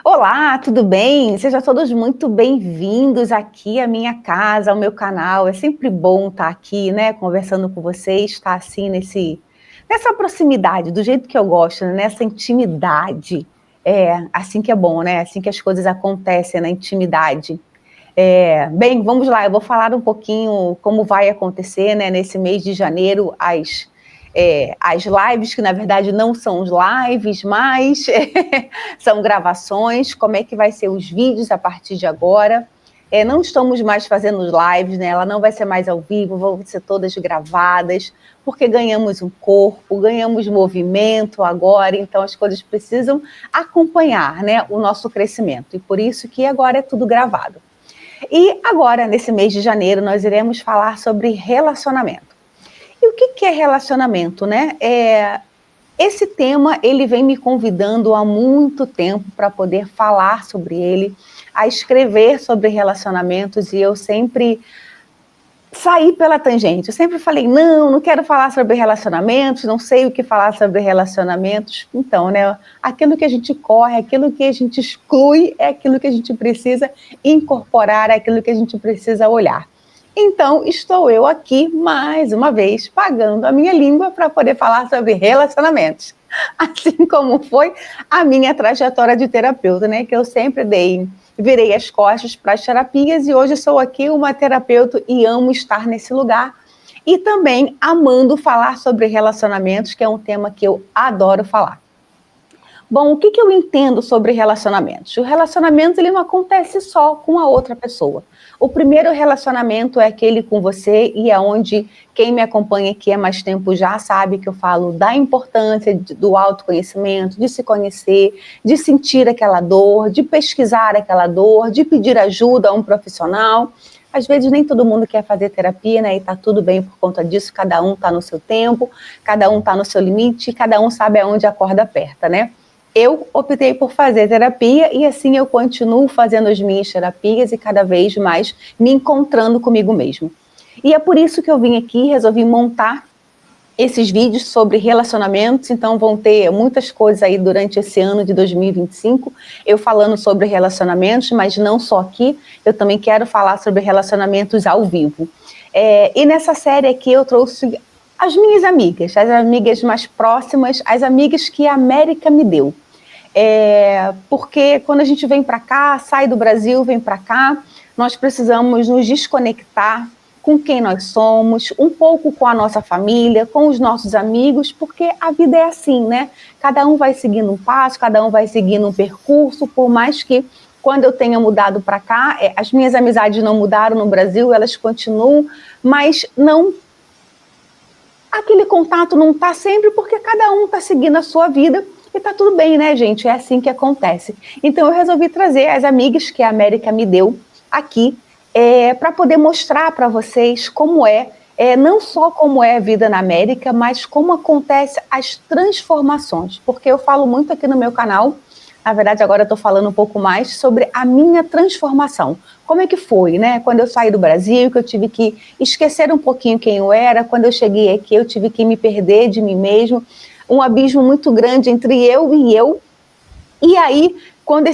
Olá, tudo bem? Sejam todos muito bem-vindos aqui à minha casa, ao meu canal. É sempre bom estar aqui, né, conversando com vocês, estar assim nessa proximidade, do jeito que eu gosto, né, nessa intimidade. É assim que é bom, né? Assim que as coisas acontecem na intimidade. Bem, vamos lá, eu vou falar um pouquinho como vai acontecer, né, nesse mês de janeiro, as lives, que na verdade não são os lives, mas são gravações, como é que vai ser os vídeos a partir de agora. Não estamos mais fazendo os lives, né? Ela não vai ser mais ao vivo, vão ser todas gravadas, porque ganhamos um corpo, ganhamos movimento agora, então as coisas precisam acompanhar, né, o nosso crescimento, e por isso que agora é tudo gravado. E agora, nesse mês de janeiro, nós iremos falar sobre relacionamento. E o que é relacionamento, né? Esse tema, ele vem me convidando há muito tempo para poder falar sobre ele, a escrever sobre relacionamentos, e eu sempre saí pela tangente. Eu sempre falei, não quero falar sobre relacionamentos, não sei o que falar sobre relacionamentos. Então, né, aquilo que a gente corre, aquilo que a gente exclui, é aquilo que a gente precisa incorporar, é aquilo que a gente precisa olhar. Então, estou eu aqui, mais uma vez, pagando a minha língua para poder falar sobre relacionamentos. Assim como foi a minha trajetória de terapeuta, né? Que eu sempre virei as costas para as terapias, e hoje sou aqui uma terapeuta e amo estar nesse lugar. E também amando falar sobre relacionamentos, que é um tema que eu adoro falar. Bom, o que eu entendo sobre relacionamentos? O relacionamento, ele não acontece só com a outra pessoa. O primeiro relacionamento é aquele com você, e é onde quem me acompanha aqui há mais tempo já sabe que eu falo da importância do autoconhecimento, de se conhecer, de sentir aquela dor, de pesquisar aquela dor, de pedir ajuda a um profissional. Às vezes nem todo mundo quer fazer terapia, né? E tá tudo bem por conta disso, cada um tá no seu tempo, cada um tá no seu limite, cada um sabe aonde a corda aperta, né? Eu optei por fazer terapia, e assim eu continuo fazendo as minhas terapias e cada vez mais me encontrando comigo mesmo. E é por isso que eu vim aqui e resolvi montar esses vídeos sobre relacionamentos. Então vão ter muitas coisas aí durante esse ano de 2025, eu falando sobre relacionamentos, mas não só aqui, eu também quero falar sobre relacionamentos ao vivo. E nessa série aqui eu trouxe as minhas amigas, as amigas mais próximas, as amigas que a América me deu. Porque quando a gente vem para cá, sai do Brasil, vem para cá, nós precisamos nos desconectar com quem nós somos, um pouco com a nossa família, com os nossos amigos, porque a vida é assim, né? Cada um vai seguindo um passo, cada um vai seguindo um percurso, por mais que quando eu tenha mudado para cá, as minhas amizades não mudaram no Brasil, elas continuam, mas não... Aquele contato não está sempre, porque cada um está seguindo a sua vida, e tá tudo bem, né, gente? É assim que acontece. Então eu resolvi trazer as amigas que a América me deu aqui, para poder mostrar para vocês como não só como é a vida na América, mas como acontecem as transformações. Porque eu falo muito aqui no meu canal, na verdade agora eu estou falando um pouco mais sobre a minha transformação. Como é que foi, né? Quando eu saí do Brasil, que eu tive que esquecer um pouquinho quem eu era, quando eu cheguei aqui eu tive que me perder de mim mesmo, um abismo muito grande entre eu e eu. E aí, quando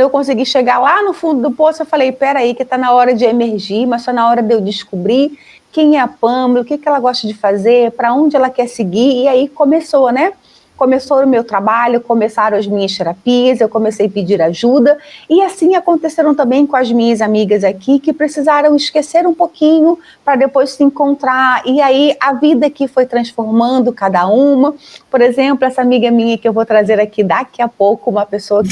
eu consegui chegar lá no fundo do poço, eu falei, peraí, que está na hora de emergir, mas está na hora de eu descobrir quem é a Pâmela, o que ela gosta de fazer, para onde ela quer seguir. E aí começou, né? Começou o meu trabalho, começaram as minhas terapias, eu comecei a pedir ajuda, e assim aconteceram também com as minhas amigas aqui, que precisaram esquecer um pouquinho para depois se encontrar, e aí a vida aqui foi transformando cada uma. Por exemplo, essa amiga minha que eu vou trazer aqui daqui a pouco, uma pessoa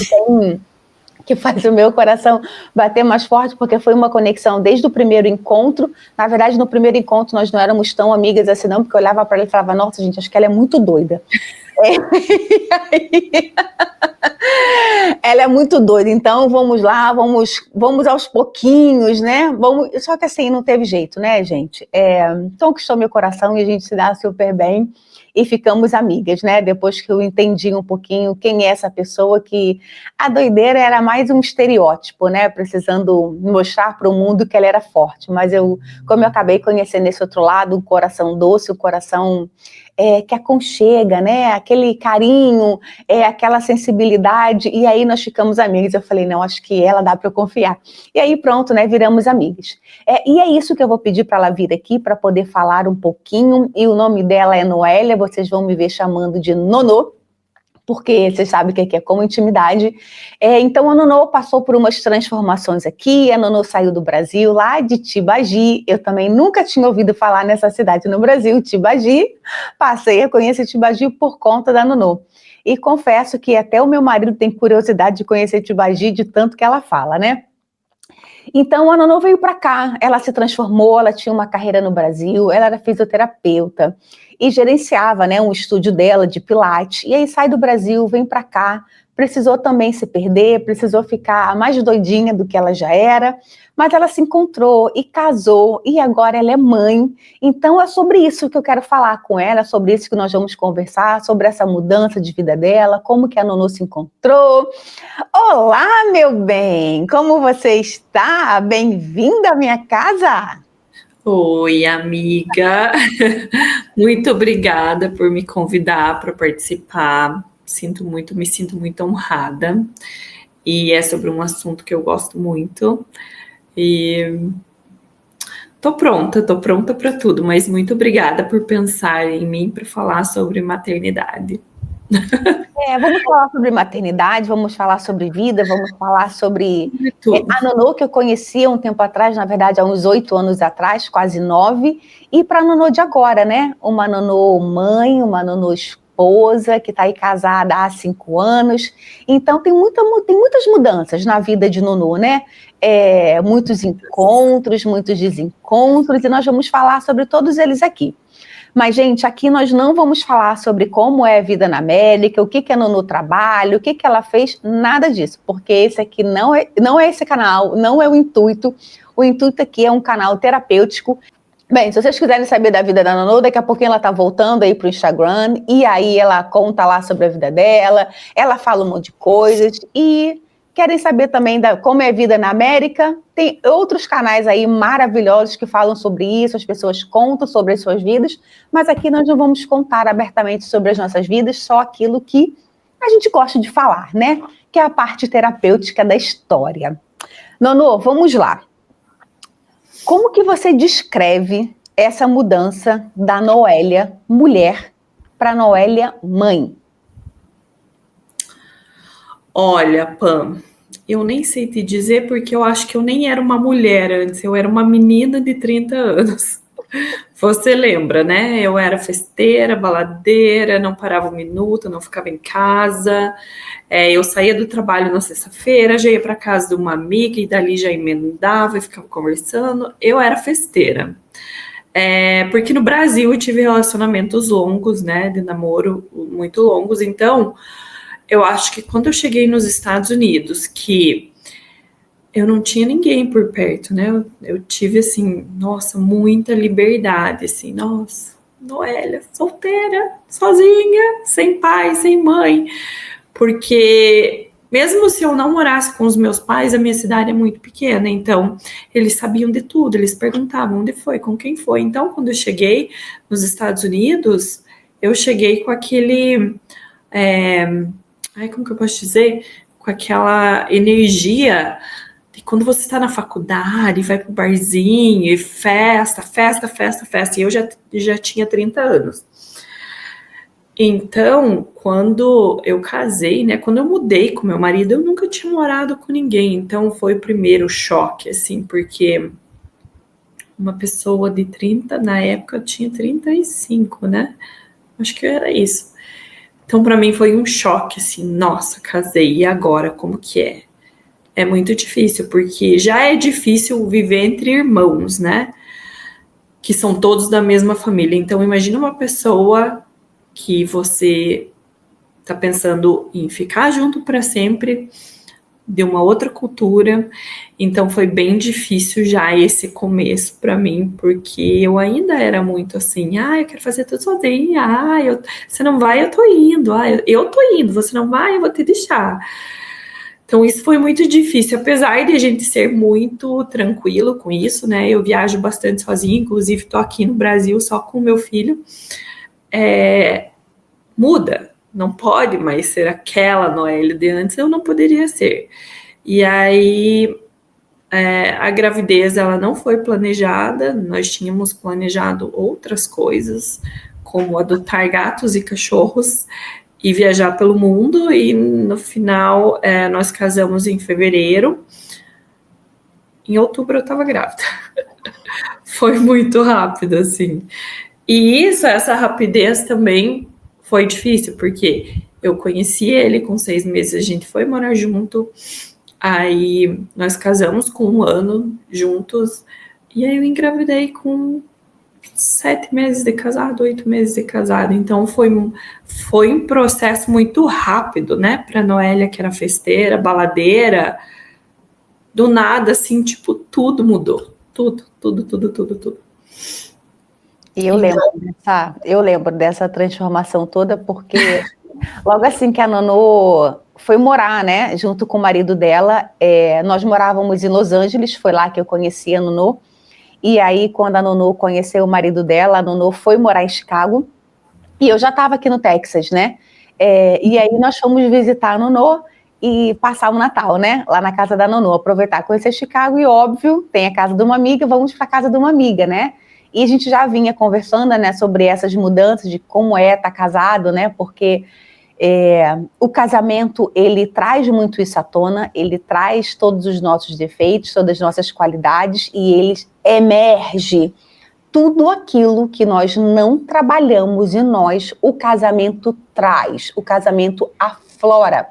que faz o meu coração bater mais forte, porque foi uma conexão desde o primeiro encontro. Na verdade, no primeiro encontro nós não éramos tão amigas assim não, porque eu olhava para ela e falava, nossa gente, acho que ela é muito doida. Ela é muito doida, então vamos lá, vamos aos pouquinhos, né? Só que assim, não teve jeito, né, gente? Conquistou meu coração e a gente se dá super bem e ficamos amigas, né? Depois que eu entendi um pouquinho quem é essa pessoa, que a doideira era mais um estereótipo, né? Precisando mostrar para o mundo que ela era forte. Mas como eu acabei conhecendo esse outro lado, um coração doce, um coração que aconchega, né? Aquele carinho, aquela sensibilidade, e aí nós ficamos amigas. Eu falei, não, acho que ela dá para eu confiar. E aí pronto, né? Viramos amigas. E é isso que eu vou pedir para ela vir aqui para poder falar um pouquinho. E o nome dela é Noélia, vocês vão me ver chamando de Nonô, porque vocês sabem o que é como intimidade. Então a Nonô passou por umas transformações aqui, a Nonô saiu do Brasil, lá de Tibagi. Eu também nunca tinha ouvido falar nessa cidade no Brasil, Tibagi. Passei a conhecer Tibagi por conta da Nonô. E confesso que até o meu marido tem curiosidade de conhecer Tibagi, de tanto que ela fala, né? Então a Nonô veio para cá, ela se transformou, ela tinha uma carreira no Brasil, ela era fisioterapeuta e gerenciava, né, um estúdio dela de pilates. E aí sai do Brasil, vem para cá, precisou também se perder, precisou ficar mais doidinha do que ela já era, mas ela se encontrou e casou e agora ela é mãe. Então é sobre isso que eu quero falar com ela, sobre isso que nós vamos conversar, sobre essa mudança de vida dela, como que a Nonô se encontrou. Olá, meu bem, como você está? Bem-vinda à minha casa. Oi, amiga. Muito obrigada por me convidar para participar. Me sinto muito honrada. E é sobre um assunto que eu gosto muito. E tô pronta para tudo, mas muito obrigada por pensar em mim para falar sobre maternidade. Vamos falar sobre maternidade, vamos falar sobre vida, vamos falar sobre a Nonô, que eu conhecia um tempo atrás, na verdade, há uns 8 anos atrás, quase 9, e para a Nonô de agora, né? Uma Nonô mãe, uma Nonô esposa, que está aí casada há 5 anos. Então, tem muitas mudanças na vida de Nonô, né? Muitos encontros, muitos desencontros, e nós vamos falar sobre todos eles aqui. Mas, gente, aqui nós não vamos falar sobre como é a vida na América, o que é no trabalho, o que ela fez, nada disso, porque esse aqui não é esse canal, não é o intuito. O intuito aqui é um canal terapêutico. Bem, se vocês quiserem saber da vida da Nonô, daqui a pouquinho ela tá voltando aí pro Instagram, e aí ela conta lá sobre a vida dela, ela fala um monte de coisas, e querem saber também como é a vida na América, tem outros canais aí maravilhosos que falam sobre isso, as pessoas contam sobre as suas vidas, mas aqui nós não vamos contar abertamente sobre as nossas vidas, só aquilo que a gente gosta de falar, né? Que é a parte terapêutica da história. Nonô, vamos lá. Como que você descreve essa mudança da Noélia mulher para Noélia mãe? Olha, Pam, eu nem sei te dizer porque eu acho que eu nem era uma mulher antes, eu era uma menina de 30 anos. Você lembra, né? Eu era festeira, baladeira, não parava um minuto, não ficava em casa. Eu saía do trabalho na sexta-feira, já ia para casa de uma amiga e dali já emendava e ficava conversando. Eu era festeira. Porque no Brasil eu tive relacionamentos longos, né? De namoro muito longos. Então, eu acho que quando eu cheguei nos Estados Unidos, que eu não tinha ninguém por perto, né? Eu tive, assim, nossa, muita liberdade, assim, nossa, Noélia, solteira, sozinha, sem pai, sem mãe. Porque mesmo se eu não morasse com os meus pais, a minha cidade é muito pequena, então eles sabiam de tudo, eles perguntavam onde foi, com quem foi. Então, quando eu cheguei nos Estados Unidos, eu cheguei com aquele... como que eu posso dizer? Com aquela energia de quando você está na faculdade, vai pro barzinho, e festa. E eu já tinha 30 anos. Então, quando eu casei, né? Quando eu mudei com meu marido, eu nunca tinha morado com ninguém. Então, foi o primeiro choque, assim, porque uma pessoa de 30, na época eu tinha 35, né? Acho que era isso. Então, para mim foi um choque, assim, nossa, casei, e agora, como que é? É muito difícil, porque já é difícil viver entre irmãos, né? Que são todos da mesma família. Então, imagina uma pessoa que você tá pensando em ficar junto para sempre, de uma outra cultura. Então foi bem difícil já esse começo para mim, porque eu ainda era muito assim, eu quero fazer tudo sozinha, você não vai, eu tô indo, eu tô indo, você não vai, eu vou te deixar. Então isso foi muito difícil, apesar de a gente ser muito tranquilo com isso, né? Eu viajo bastante sozinha, inclusive tô aqui no Brasil só com o meu filho. Muda, não pode mais ser aquela Noelle de antes, eu não poderia ser. E aí a gravidez ela não foi planejada, nós tínhamos planejado outras coisas, como adotar gatos e cachorros e viajar pelo mundo, e no final nós casamos em fevereiro. Em outubro eu estava grávida. Foi muito rápido, assim. E essa rapidez também foi difícil, porque eu conheci ele com 6 meses, a gente foi morar junto, aí nós casamos com 1 ano juntos, e aí eu engravidei com 7 meses de casado, 8 meses de casado. Então foi um processo muito rápido, né? Para Noélia, que era festeira, baladeira, do nada, assim, tipo, tudo mudou. Tudo. E eu lembro dessa transformação toda, porque logo assim que a Nonô foi morar, né, junto com o marido dela, nós morávamos em Los Angeles, foi lá que eu conheci a Nonô, e aí quando a Nonô conheceu o marido dela, a Nonô foi morar em Chicago, e eu já estava aqui no Texas, né, e aí nós fomos visitar a Nonô e passar o Natal, né, lá na casa da Nonô, aproveitar, conhecer Chicago, e óbvio, tem a casa de uma amiga, vamos para a casa de uma amiga, né, e a gente já vinha conversando, né, sobre essas mudanças, de como estar casado, né, porque o casamento, ele traz muito isso à tona, ele traz todos os nossos defeitos, todas as nossas qualidades, e ele emerge tudo aquilo que nós não trabalhamos em nós, o casamento traz, o casamento aflora.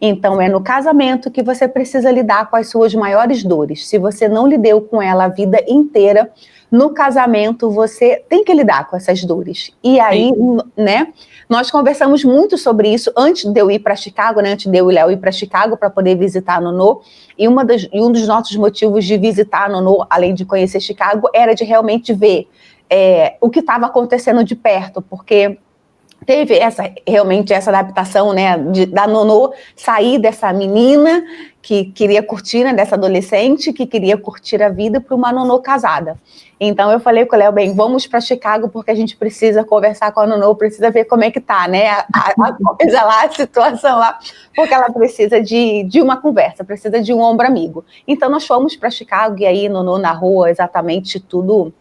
Então, é no casamento que você precisa lidar com as suas maiores dores. Se você não lidou com ela a vida inteira, no casamento você tem que lidar com essas dores. E aí, né, nós conversamos muito sobre isso antes de eu ir para Chicago, né, antes de eu e Léo ir para Chicago para poder visitar a Nonô. E um dos nossos motivos de visitar a Nonô, além de conhecer Chicago, era de realmente ver o que estava acontecendo de perto, porque teve realmente essa adaptação, né, da Nonô sair dessa menina que queria curtir, né, dessa adolescente que queria curtir a vida, para uma Nonô casada. Então eu falei com o Léo, bem, vamos para Chicago porque a gente precisa conversar com a Nonô, precisa ver como é que tá, né, a coisa lá, a situação lá, porque ela precisa de uma conversa, precisa de um ombro amigo. Então nós fomos para Chicago e aí Nonô narrou exatamente tudo,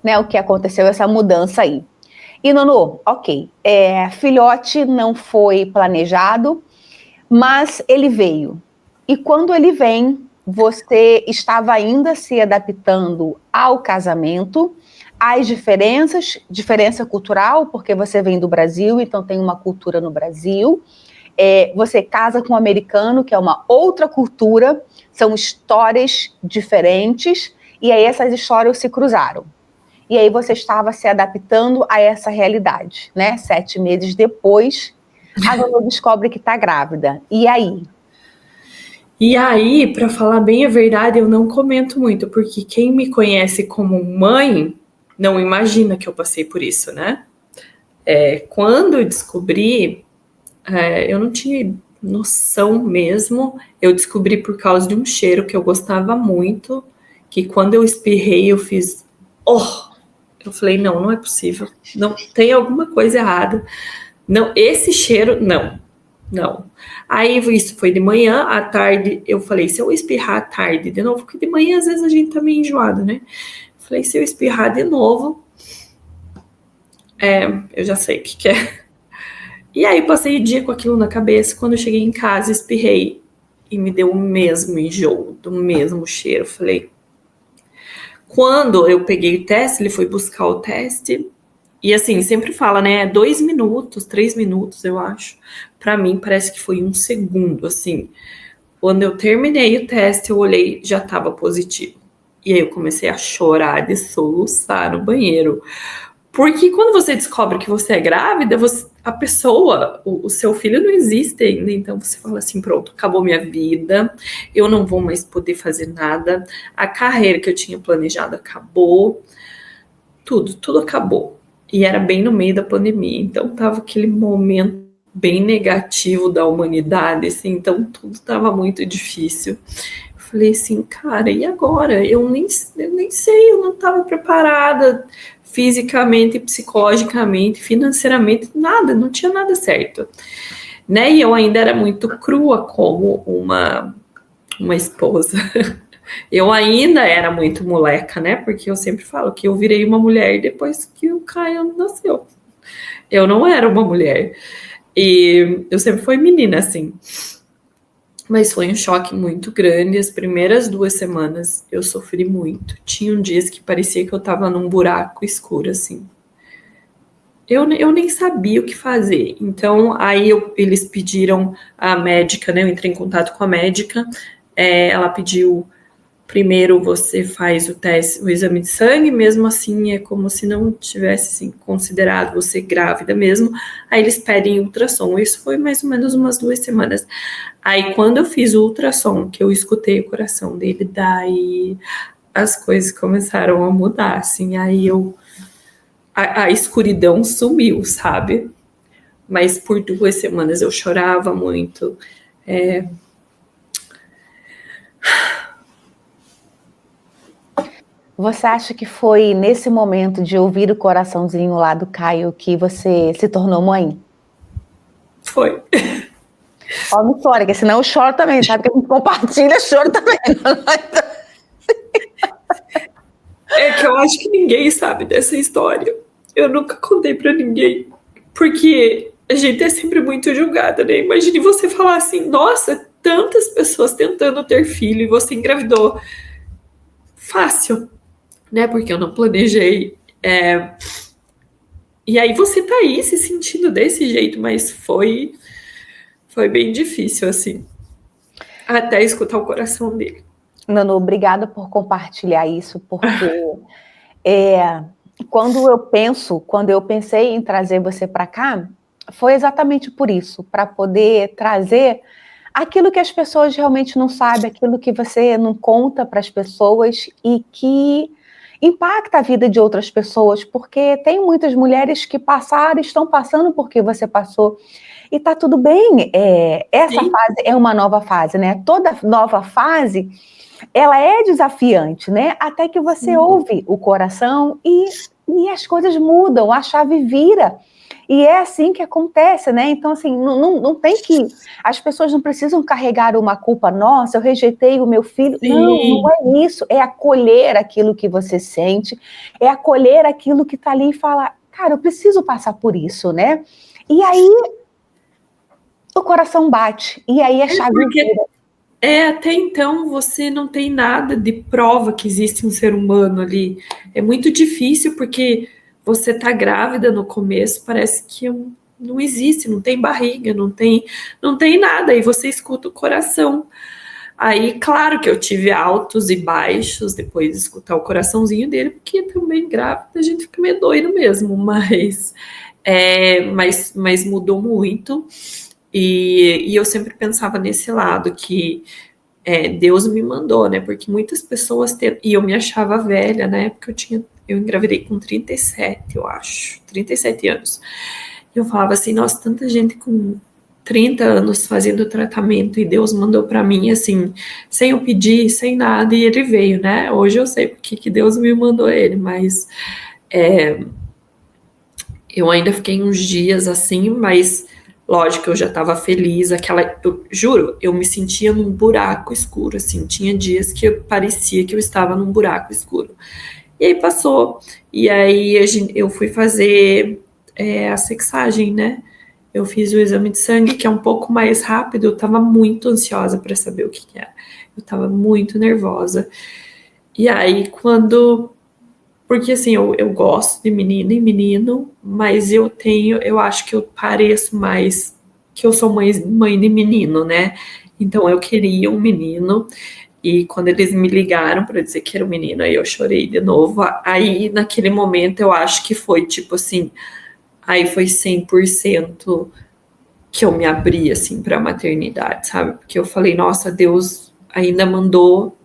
né, o que aconteceu, essa mudança aí. E Nonô, ok, filhote não foi planejado, mas ele veio. E quando ele vem, você estava ainda se adaptando ao casamento, às diferença cultural, porque você vem do Brasil, então tem uma cultura no Brasil. Você casa com um americano, que é uma outra cultura, são histórias diferentes, e aí essas histórias se cruzaram. E aí você estava se adaptando a essa realidade, né? 7 meses depois, a Nonô descobre que está grávida. E aí? E aí, para falar bem a verdade, eu não comento muito, porque quem me conhece como mãe não imagina que eu passei por isso, né? Quando eu descobri, eu não tinha noção mesmo. Eu descobri por causa de um cheiro que eu gostava muito, que quando eu espirrei, eu fiz... Eu falei, não é possível. Não, tem alguma coisa errada. Não, esse cheiro, não. Aí isso foi de manhã, à tarde eu falei, se eu espirrar à tarde de novo, porque de manhã às vezes a gente tá meio enjoado, né? Falei, se eu espirrar de novo, eu já sei o que é. E aí passei o dia com aquilo na cabeça, quando eu cheguei em casa, espirrei e me deu o mesmo enjoo, do mesmo cheiro. Falei, quando eu peguei o teste, ele foi buscar o teste, e assim, sempre fala, né, 2 minutos, 3 minutos, eu acho. Pra mim, parece que foi 1 segundo, assim. Quando eu terminei o teste, eu olhei, já tava positivo. E aí eu comecei a chorar, de soluçar no banheiro. Porque quando você descobre que você é grávida, a pessoa, o seu filho não existe ainda, então você fala assim, pronto, acabou minha vida, eu não vou mais poder fazer nada, a carreira que eu tinha planejado acabou, tudo acabou. E era bem no meio da pandemia, então tava aquele momento bem negativo da humanidade, assim, então tudo tava muito difícil. Eu falei assim, cara, e agora? Eu nem sei, eu não tava preparada fisicamente, psicologicamente, financeiramente, nada, não tinha nada certo. Né? E eu ainda era muito crua como uma esposa. Eu ainda era muito moleca, né? Porque eu sempre falo que eu virei uma mulher depois que o Caio nasceu. Eu não era uma mulher. E eu sempre fui menina, assim. Mas foi um choque muito grande. As primeiras 2 semanas eu sofri muito. Tinham dias que parecia que eu tava num buraco escuro, assim. Eu nem sabia o que fazer. Então, aí eles pediram a médica, né? Eu entrei em contato com a médica. Ela pediu, primeiro você faz o teste, o exame de sangue, mesmo assim é como se não tivesse assim, considerado você grávida mesmo. Aí eles pedem ultrassom. Isso foi mais ou menos umas 2 semanas. Aí quando eu fiz o ultrassom, que eu escutei o coração dele, daí as coisas começaram a mudar, assim. Aí a escuridão sumiu, sabe? Mas por 2 semanas eu chorava muito. Você acha que foi nesse momento de ouvir o coraçãozinho lá do Caio que você se tornou mãe? Foi. Ó, não chora, porque senão eu choro também, sabe? Que a gente compartilha, choro também. É que eu acho que ninguém sabe dessa história. Eu nunca contei pra ninguém. Porque a gente é sempre muito julgada, né? Imagine você falar assim, nossa, tantas pessoas tentando ter filho e você engravidou. Fácil, né? Porque eu não planejei. E aí você tá aí se sentindo desse jeito, mas foi bem difícil, assim. Até escutar o coração dele. Nanu, obrigada por compartilhar isso, porque quando eu pensei em trazer você para cá, foi exatamente por isso, para poder trazer aquilo que as pessoas realmente não sabem, aquilo que você não conta para as pessoas e que impacta a vida de outras pessoas, porque tem muitas mulheres que passaram, estão passando porque você passou. E tá tudo bem, essa Sim. fase é uma nova fase, né? Toda nova fase, ela é desafiante, né? Até que você ouve o coração e as coisas mudam, a chave vira. E é assim que acontece, né? Então, assim, não tem que. As pessoas não precisam carregar uma culpa, nossa, eu rejeitei o meu filho. Não Sim. é isso. É acolher aquilo que você sente, é acolher aquilo que está ali e falar, cara, eu preciso passar por isso, né? E aí o coração bate, e aí a chave Porque vira. até então você não tem nada de prova que existe um ser humano ali. É muito difícil porque você tá grávida no começo, parece que não existe, não tem barriga, não tem nada, e você escuta o coração. Aí, claro que eu tive altos e baixos depois de escutar o coraçãozinho dele, porque também grávida a gente fica meio doido mesmo, mas mudou muito. E eu sempre pensava nesse lado que Deus me mandou, né? Porque muitas pessoas e eu me achava velha, na época eu engravidei com 37, eu acho, 37 anos. E eu falava assim, nossa, tanta gente com 30 anos fazendo tratamento e Deus mandou para mim assim, sem eu pedir, sem nada, e ele veio, né? Hoje eu sei porque que Deus me mandou ele, mas eu ainda fiquei uns dias assim, mas lógico, eu já estava feliz, eu juro, eu me sentia num buraco escuro, assim, tinha dias que parecia que eu estava num buraco escuro. E aí passou, e aí eu fui fazer a sexagem, né? Eu fiz o exame de sangue, que é um pouco mais rápido, eu estava muito ansiosa para saber o que era. Eu estava muito nervosa. E aí, porque assim, eu gosto de menina e menino, mas eu acho que eu pareço mais que eu sou mãe de menino, né? Então eu queria um menino, e quando eles me ligaram para dizer que era um menino, aí eu chorei de novo. Aí naquele momento eu acho que foi tipo assim, aí foi 100% que eu me abri, assim, para a maternidade, sabe? Porque eu falei, nossa, Deus ainda mandou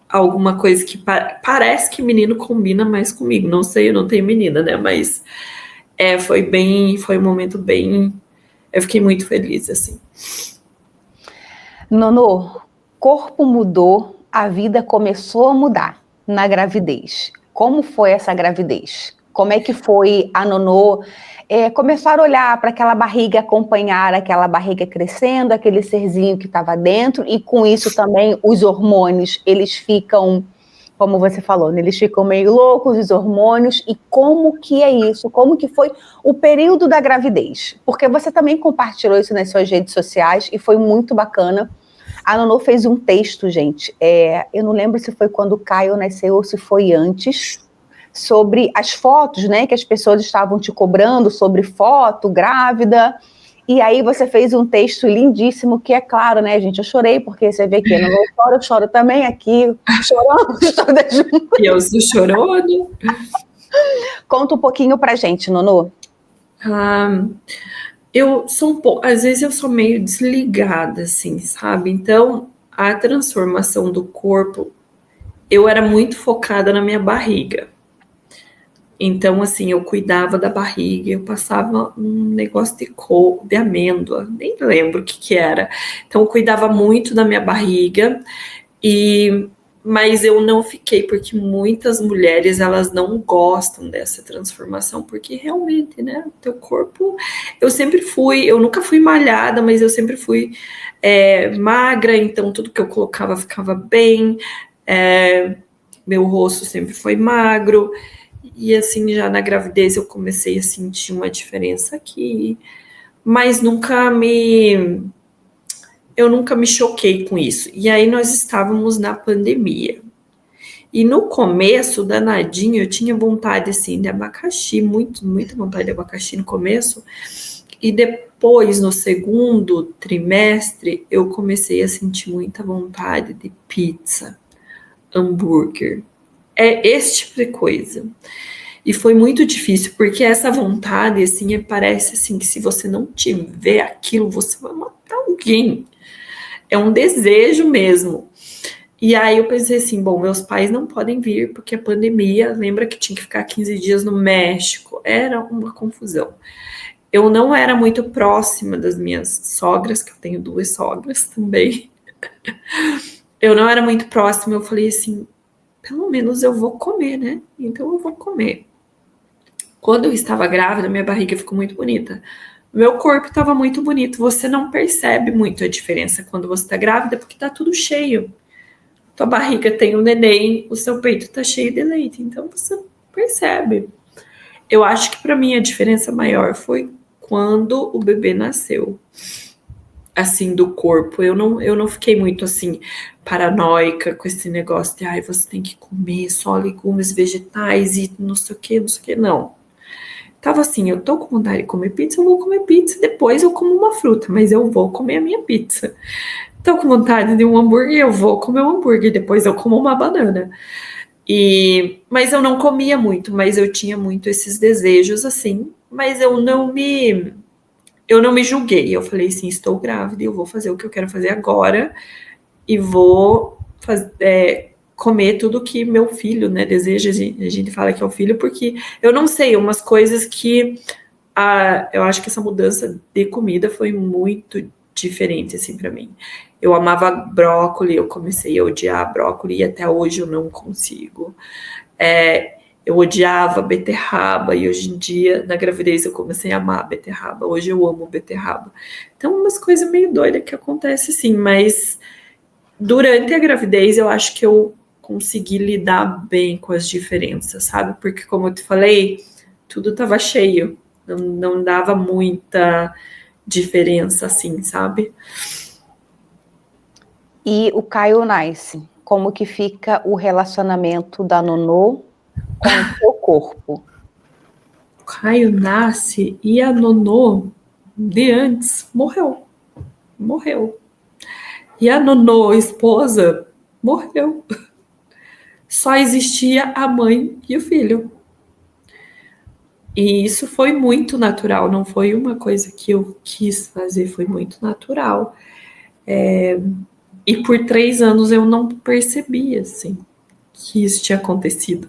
alguma coisa que parece que menino combina mais comigo. Não sei, eu não tenho menina, né? Mas foi um momento bem... Eu fiquei muito feliz, assim. Nonô, corpo mudou, a vida começou a mudar na gravidez. Como foi essa gravidez? Como é que foi a Nonô começar a olhar para aquela barriga, acompanhar aquela barriga crescendo, aquele serzinho que estava dentro, e com isso também os hormônios, eles ficam, como você falou, né, eles ficam meio loucos, os hormônios, e como que é isso? Como que foi o período da gravidez? Porque você também compartilhou isso nas suas redes sociais e foi muito bacana. A Nonô fez um texto, gente, eu não lembro se foi quando o Caio nasceu ou se foi antes, sobre as fotos, né, que as pessoas estavam te cobrando sobre foto, grávida, e aí você fez um texto lindíssimo, que é claro, né, gente, eu chorei, porque você vê que eu choro também aqui, choramos todas juntas. E eu sou chorona. Conta um pouquinho pra gente, Nonô. Eu sou um pouco, às vezes eu sou meio desligada, assim, sabe? Então, a transformação do corpo, eu era muito focada na minha barriga. Então, assim, eu cuidava da barriga, eu passava um negócio de amêndoa, nem lembro o que era. Então, eu cuidava muito da minha barriga, mas eu não fiquei, porque muitas mulheres, elas não gostam dessa transformação, porque realmente, né, o teu corpo... eu nunca fui malhada, mas eu sempre fui magra, então tudo que eu colocava ficava bem, meu rosto sempre foi magro, e assim, já na gravidez eu comecei a sentir uma diferença aqui, mas eu nunca me choquei com isso. E aí nós estávamos na pandemia. E no começo, danadinho, eu tinha vontade, assim, de abacaxi, muita vontade de abacaxi no começo. E depois, no segundo trimestre, eu comecei a sentir muita vontade de pizza, hambúrguer. É esse tipo de coisa. E foi muito difícil, porque essa vontade, assim, parece assim, que se você não tiver aquilo, você vai matar alguém. É um desejo mesmo. E aí eu pensei assim, bom, meus pais não podem vir porque a pandemia, lembra que tinha que ficar 15 dias no México, era uma confusão. Eu não era muito próxima das minhas sogras, que eu tenho 2 sogras também. Eu não era muito próxima, eu falei assim, pelo menos eu vou comer, né? Então eu vou comer. Quando eu estava grávida, minha barriga ficou muito bonita. Meu corpo estava muito bonito. Você não percebe muito a diferença quando você está grávida, porque tá tudo cheio. Tua barriga tem um neném, o seu peito tá cheio de leite, então você percebe. Eu acho que para mim a diferença maior foi quando o bebê nasceu. Assim, do corpo. Eu não fiquei muito assim paranoica com esse negócio de você tem que comer só legumes, vegetais e não sei o que, não. Tava assim, eu tô com vontade de comer pizza, eu vou comer pizza, depois eu como uma fruta, mas eu vou comer a minha pizza. Tô com vontade de um hambúrguer, eu vou comer um hambúrguer, depois eu como uma banana. Mas eu não comia muito, mas eu tinha muito esses desejos assim, mas eu não me julguei. Eu falei assim, estou grávida, eu vou fazer o que eu quero fazer agora e vou comer tudo que meu filho, né, deseja. A gente fala que é o filho porque eu não sei, umas coisas que eu acho que essa mudança de comida foi muito diferente assim para mim. Eu amava brócolis, eu comecei a odiar brócolis e até hoje eu não consigo. Eu odiava beterraba e hoje em dia, na gravidez, eu comecei a amar beterraba. Hoje eu amo beterraba. Então, umas coisas meio doidas que acontecem, sim, mas durante a gravidez eu acho que eu consegui lidar bem com as diferenças, sabe? Porque, como eu te falei, tudo estava cheio, não dava muita diferença, assim, sabe? E o Caio nasce, como que fica o relacionamento da Nonô com o seu corpo? O Caio nasce e a Nonô, de antes, morreu. E a Nonô, esposa, morreu. Só existia a mãe e o filho. E isso foi muito natural, não foi uma coisa que eu quis fazer, foi muito natural. E por 3 anos eu não percebi, assim, que isso tinha acontecido.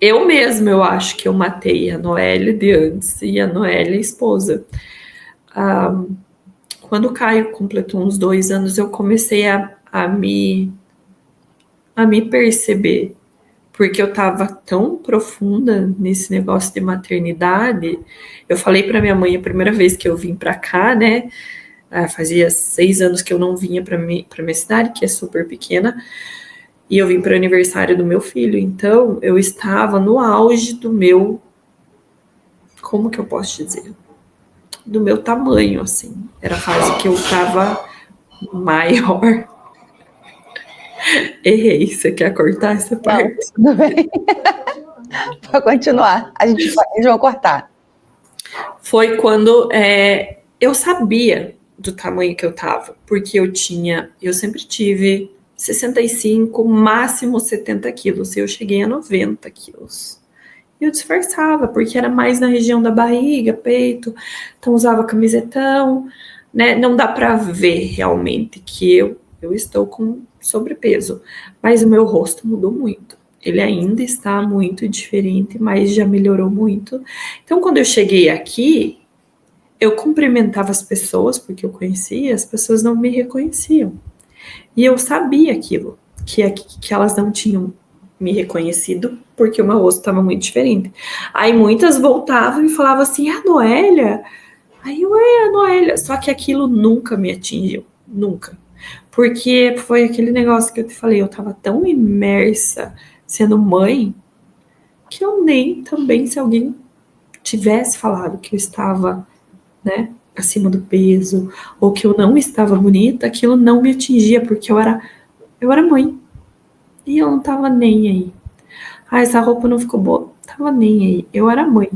Eu mesma, eu acho que eu matei a Noelle de antes e a Noelle a esposa. Ah, quando o Caio completou uns 2 anos, eu comecei a me perceber, porque eu estava tão profunda nesse negócio de maternidade. Eu falei para minha mãe a primeira vez que eu vim para cá, né? Fazia 6 anos que eu não vinha para minha cidade, que é super pequena, e eu vim para o aniversário do meu filho. Então, eu estava no auge do meu, como que eu posso dizer? Do meu tamanho, assim. Era a fase que eu estava maior. Errei, você quer cortar essa Não, parte? tudo bem. Para continuar, eles vão cortar. Foi quando eu sabia do tamanho que eu tava, porque eu sempre tive 65, máximo 70 quilos, e eu cheguei a 90 quilos. E eu disfarçava, porque era mais na região da barriga, peito, então usava camisetão, né? Não dá pra ver realmente que eu estou com sobrepeso, mas o meu rosto mudou muito. Ele ainda está muito diferente, mas já melhorou muito. Então, quando eu cheguei aqui, eu cumprimentava as pessoas, porque eu conhecia, as pessoas não me reconheciam. E eu sabia aquilo, que elas não tinham me reconhecido, porque o meu rosto estava muito diferente. Aí muitas voltavam e falavam assim, a Noélia? Aí eu, a Noélia. Só que aquilo nunca me atingiu, nunca. Porque foi aquele negócio que eu te falei, eu estava tão imersa sendo mãe, que eu nem também, se alguém tivesse falado que eu estava, né, acima do peso, ou que eu não estava bonita, aquilo não me atingia, porque eu era mãe. E eu não tava nem aí. Essa roupa não ficou boa. Tava nem aí. Eu era mãe.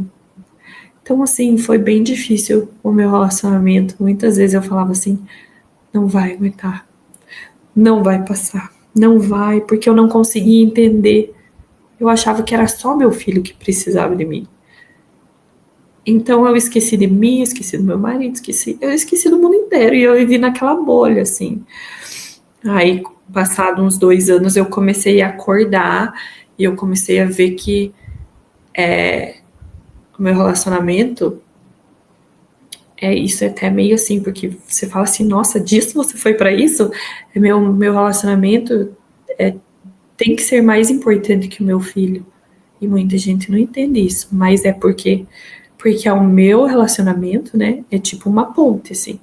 Então, assim, foi bem difícil o meu relacionamento. Muitas vezes eu falava assim, não vai aguentar. Não vai passar. Não vai, porque eu não conseguia entender. Eu achava que era só meu filho que precisava de mim. Então eu esqueci de mim, esqueci do meu marido, eu esqueci do mundo inteiro. E eu vivi naquela bolha, assim. Aí, passado uns 2 anos, eu comecei a acordar e eu comecei a ver que o meu relacionamento isso é até meio assim, porque você fala assim, nossa, disso você foi para isso? Meu relacionamento tem que ser mais importante que o meu filho. E muita gente não entende isso, mas é porque é o meu relacionamento, né, é tipo uma ponte, assim.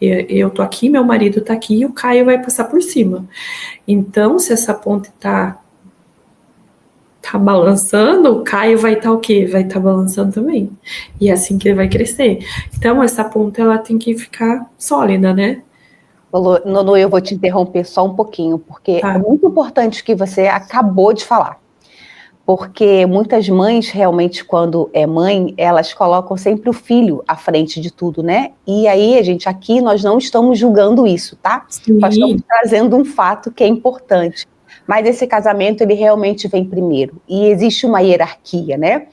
Eu tô aqui, meu marido tá aqui e o Caio vai passar por cima. Então, se essa ponte tá balançando, o Caio vai estar o quê? Vai estar balançando também. E é assim que ele vai crescer. Então, essa ponta, ela tem que ficar sólida, né? Nono, eu vou te interromper só um pouquinho, porque é muito importante o que você acabou de falar. Porque muitas mães, realmente, quando é mãe, elas colocam sempre o filho à frente de tudo, né? E aí, gente, aqui nós não estamos julgando isso, tá? Sim. Nós estamos trazendo um fato que é importante. Mas esse casamento, ele realmente vem primeiro. E existe uma hierarquia, né?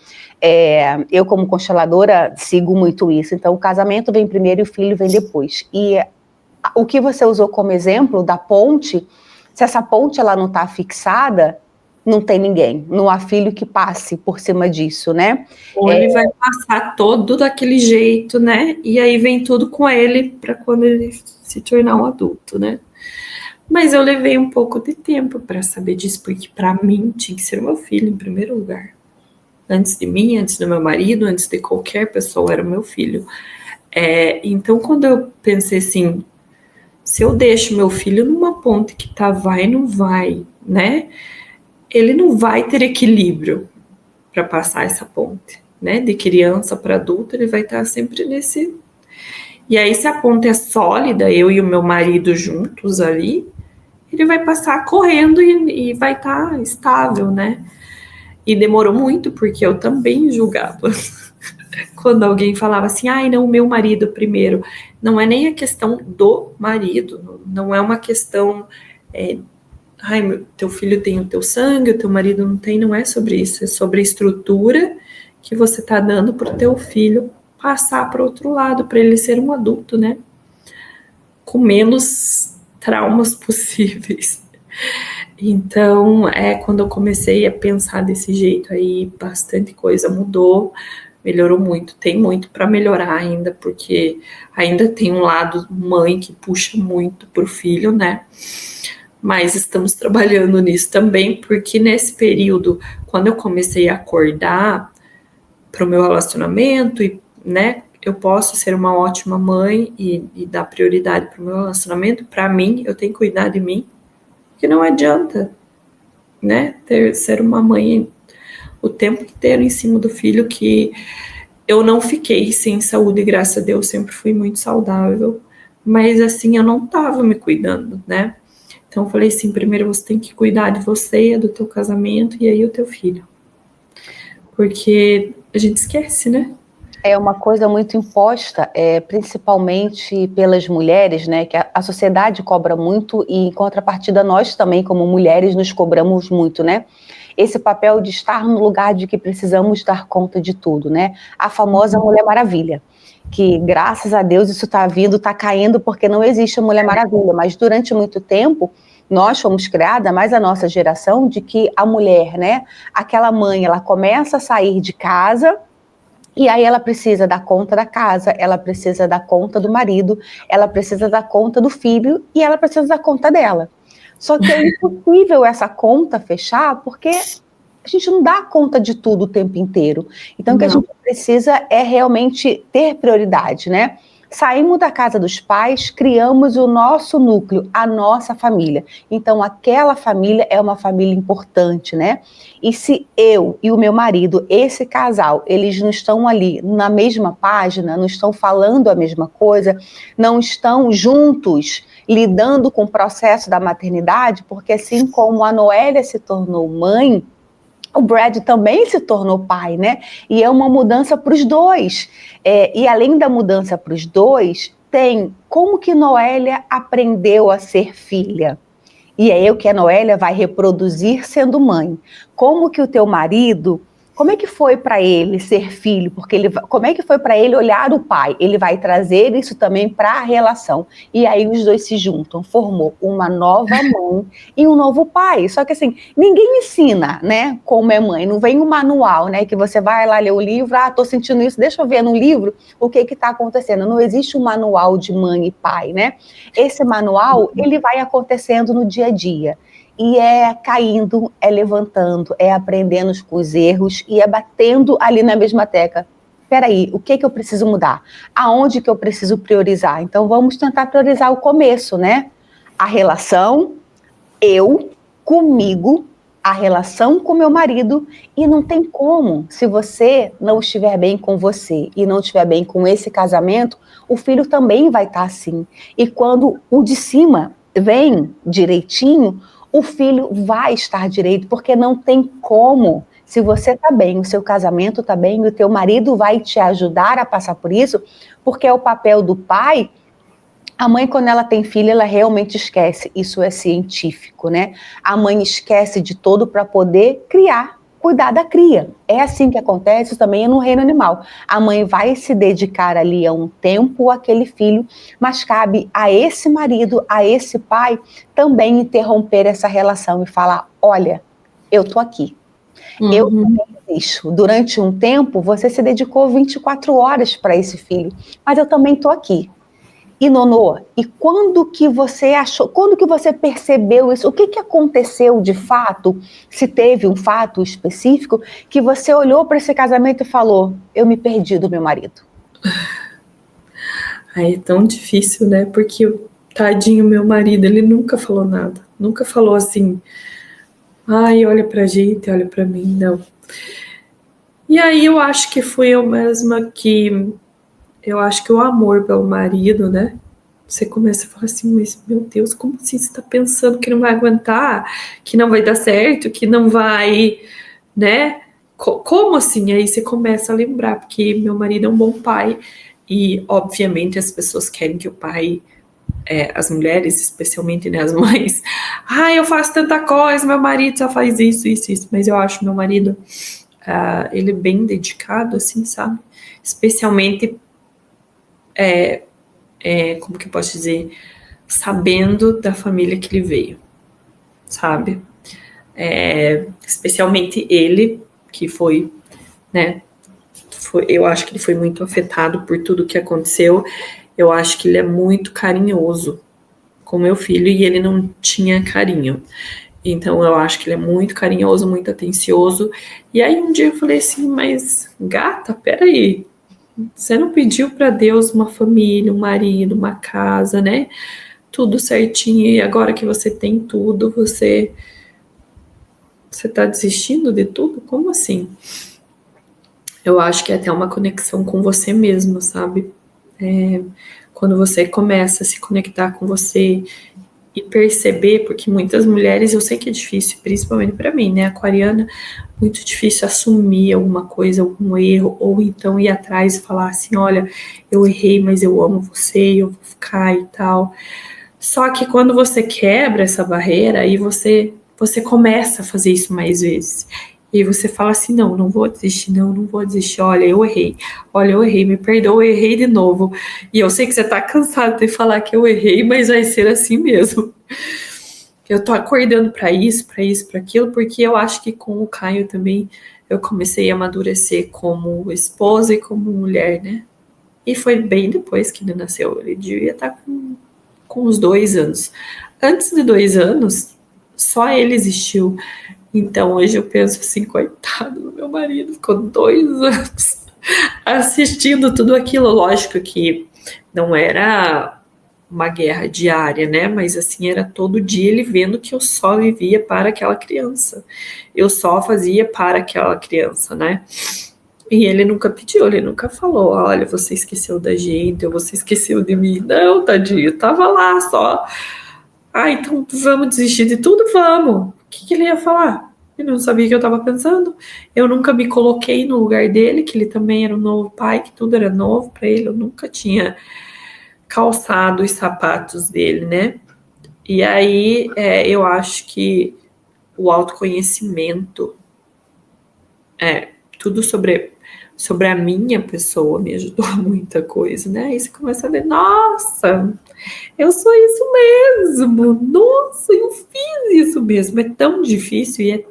Eu, como consteladora, sigo muito isso. Então, o casamento vem primeiro e o filho vem depois. E o que você usou como exemplo da ponte, se essa ponte ela não está fixada, não tem ninguém, não há filho que passe por cima disso, né? Ou ele vai passar todo daquele jeito, né? E aí vem tudo com ele para quando ele se tornar um adulto, né? Mas eu levei um pouco de tempo para saber disso, porque para mim tinha que ser o meu filho em primeiro lugar. Antes de mim, antes do meu marido, antes de qualquer pessoa, era o meu filho. Então, quando eu pensei assim, se eu deixo meu filho numa ponte que tá vai e não vai, né? Ele não vai ter equilíbrio para passar essa ponte, né? De criança para adulto, ele vai estar sempre nesse. E aí, se a ponte é sólida, eu e o meu marido juntos ali, ele vai passar correndo e vai estar estável, né? E demorou muito, porque eu também julgava. Quando alguém falava assim, ai, não, o meu marido primeiro. Não é nem a questão do marido, não é uma questão, ai, teu filho tem o teu sangue, o teu marido não tem, não é sobre isso, é sobre a estrutura que você está dando para o teu filho passar para o outro lado, para ele ser um adulto, né? Com menos traumas possíveis. Então, quando eu comecei a pensar desse jeito aí, bastante coisa mudou, melhorou muito. Tem muito para melhorar ainda, porque ainda tem um lado mãe que puxa muito pro filho, né? Mas estamos trabalhando nisso também, porque nesse período, quando eu comecei a acordar pro meu relacionamento, e, né, eu posso ser uma ótima mãe e dar prioridade pro meu relacionamento, para mim, eu tenho que cuidar de mim, porque não adianta, né, ser uma mãe o tempo inteiro em cima do filho, que eu não fiquei sem saúde, graças a Deus, sempre fui muito saudável, mas assim, eu não tava me cuidando, né? Então eu falei assim, primeiro você tem que cuidar de você, do teu casamento, e aí o teu filho. Porque a gente esquece, né? É uma coisa muito imposta, principalmente pelas mulheres, né? Que a sociedade cobra muito e, em contrapartida, nós também, como mulheres, nos cobramos muito, né? Esse papel de estar no lugar de que precisamos dar conta de tudo, né? A famosa Mulher Maravilha, que, graças a Deus, isso está vindo, está caindo, porque não existe a Mulher Maravilha, mas durante muito tempo nós fomos criadas, mais a nossa geração, de que a mulher, né? Aquela mãe, ela começa a sair de casa. E aí ela precisa dar conta da casa, ela precisa dar conta do marido, ela precisa dar conta do filho e ela precisa dar conta dela. Só que é impossível essa conta fechar porque a gente não dá conta de tudo o tempo inteiro. Então o que a gente precisa é realmente ter prioridade, né? Saímos da casa dos pais, criamos o nosso núcleo, a nossa família. Então, aquela família é uma família importante, né? E se eu e o meu marido, esse casal, eles não estão ali na mesma página, não estão falando a mesma coisa, não estão juntos lidando com o processo da maternidade, porque assim como a Noélia se tornou mãe, o Brad também se tornou pai, né? E é uma mudança para os dois. E além da mudança para os dois, tem como que Noélia aprendeu a ser filha. E é eu que a Noélia vai reproduzir sendo mãe. Como que o teu marido, como é que foi para ele ser filho? Porque como é que foi para ele olhar o pai? Ele vai trazer isso também para a relação. E aí os dois se juntam, formou uma nova mãe e um novo pai. Só que assim, ninguém ensina, né, como é mãe. Não vem um manual, né, que você vai lá ler o livro, tô sentindo isso, deixa eu ver no livro o que está acontecendo. Não existe um manual de mãe e pai, né? Esse manual, ele vai acontecendo no dia a dia. E é caindo, é levantando, é aprendendo com os erros e é batendo ali na mesma tecla. Peraí, o que eu preciso mudar? Aonde que eu preciso priorizar? Então vamos tentar priorizar o começo, né? A relação, eu, comigo, a relação com meu marido, e não tem como, se você não estiver bem com você e não estiver bem com esse casamento, o filho também vai estar assim. E quando o de cima vem direitinho, o filho vai estar direito, porque não tem como. Se você está bem, o seu casamento está bem, o teu marido vai te ajudar a passar por isso, porque é o papel do pai. A mãe, quando ela tem filho, ela realmente esquece, isso é científico, né? A mãe esquece de todo para poder criar, cuidar da cria. É assim que acontece, isso também é no reino animal. A mãe vai se dedicar ali a um tempo àquele filho, mas cabe a esse marido, a esse pai, também interromper essa relação e falar, olha, eu tô aqui. Eu também existo. Durante um tempo, você se dedicou 24 horas para esse filho, mas eu também tô aqui. E Nonô, e quando que você achou, quando que você percebeu isso? O que aconteceu de fato? Se teve um fato específico que você olhou para esse casamento e falou, eu me perdi do meu marido? Aí é tão difícil, né? Porque o tadinho meu marido, ele nunca falou nada. Nunca falou assim, ai, olha pra gente, olha pra mim, não. E aí eu acho que fui eu mesma que... Eu acho que o amor pelo marido, né? Você começa a falar assim, mas, meu Deus, como assim você tá pensando que não vai aguentar, que não vai dar certo, que não vai, né? Como assim? Aí você começa a lembrar, porque meu marido é um bom pai e, obviamente, as pessoas querem que o pai, as mulheres, especialmente, né, as mães, eu faço tanta coisa, meu marido só faz isso, isso, isso, mas eu acho meu marido ele é bem dedicado, assim, sabe? Especialmente, como que eu posso dizer, sabendo da família que ele veio, sabe? Especialmente ele, que foi, né? Eu acho que ele foi muito afetado por tudo que aconteceu. Eu acho que ele é muito carinhoso com meu filho e ele não tinha carinho. Então eu acho que ele é muito carinhoso, muito atencioso. E aí um dia eu falei assim, mas gata, peraí, você não pediu para Deus uma família, um marido, uma casa, né? Tudo certinho, e agora que você tem tudo, você tá desistindo de tudo? Como assim? Eu acho que é até uma conexão com você mesmo, sabe? Quando você começa a se conectar com você e perceber, porque muitas mulheres, eu sei que é difícil, principalmente para mim, né, aquariana, muito difícil assumir alguma coisa, algum erro, ou então ir atrás e falar assim, olha, eu errei, mas eu amo você, eu vou ficar e tal. Só que quando você quebra essa barreira, aí você começa a fazer isso mais vezes. E você fala assim, não vou desistir, não vou desistir, olha, eu errei, me perdoa, eu errei de novo. E eu sei que você tá cansado de falar que eu errei, mas vai ser assim mesmo. Eu tô acordando para isso, para aquilo, porque eu acho que com o Caio também eu comecei a amadurecer como esposa e como mulher, né? E foi bem depois que ele nasceu, ele devia estar com uns 2 anos. Antes de 2 anos, só ele existiu. Então hoje eu penso assim, coitado do meu marido, ficou 2 anos assistindo tudo aquilo. Lógico que não era uma guerra diária, né? Mas assim, era todo dia ele vendo que eu só vivia para aquela criança. Eu só fazia para aquela criança, né? E ele nunca pediu, ele nunca falou, olha, você esqueceu da gente, ou você esqueceu de mim. Não, tadinho, tava lá só. Então vamos desistir de tudo? Vamos. O que ele ia falar? Ele não sabia o que eu tava pensando. Eu nunca me coloquei no lugar dele, que ele também era um novo pai, que tudo era novo para ele. Eu nunca tinha calçado os sapatos dele, né? E aí eu acho que o autoconhecimento, tudo sobre a minha pessoa me ajudou a muita coisa, né? Aí você começa a ver, nossa, eu sou isso mesmo, nossa, eu fiz isso mesmo, é tão difícil. E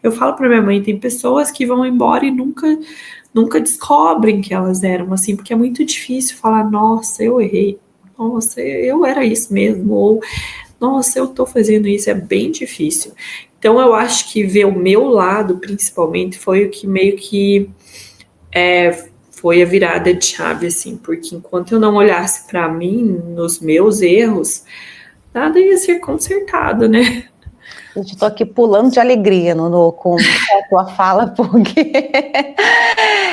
eu falo para minha mãe, tem pessoas que vão embora e nunca descobrem que elas eram assim, porque é muito difícil falar, nossa, eu errei, nossa, eu era isso mesmo, ou nossa, eu tô fazendo isso, é bem difícil. Então eu acho que ver o meu lado, principalmente, foi o que meio que foi a virada de chave, assim, porque enquanto eu não olhasse para mim, nos meus erros, nada ia ser consertado, né? Eu estou aqui pulando de alegria com a tua fala, porque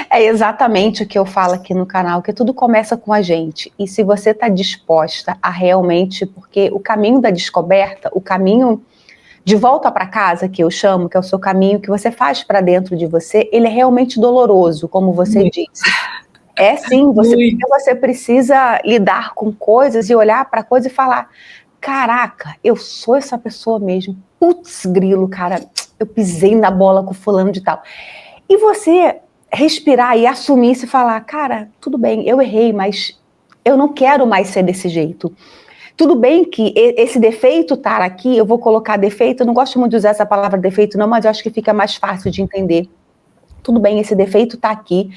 é exatamente o que eu falo aqui no canal, que tudo começa com a gente. E se você está disposta a realmente, porque o caminho da descoberta, o caminho de volta para casa, que eu chamo, que é o seu caminho que você faz para dentro de você, ele é realmente doloroso, como você disse. É sim, você precisa lidar com coisas e olhar para coisas e falar, caraca, eu sou essa pessoa mesmo. Putz, grilo, cara, eu pisei na bola com fulano de tal. E você respirar e assumir isso e falar, cara, tudo bem, eu errei, mas eu não quero mais ser desse jeito. Tudo bem que esse defeito estar aqui, eu vou colocar defeito, eu não gosto muito de usar essa palavra defeito não, mas eu acho que fica mais fácil de entender. Tudo bem, esse defeito está aqui.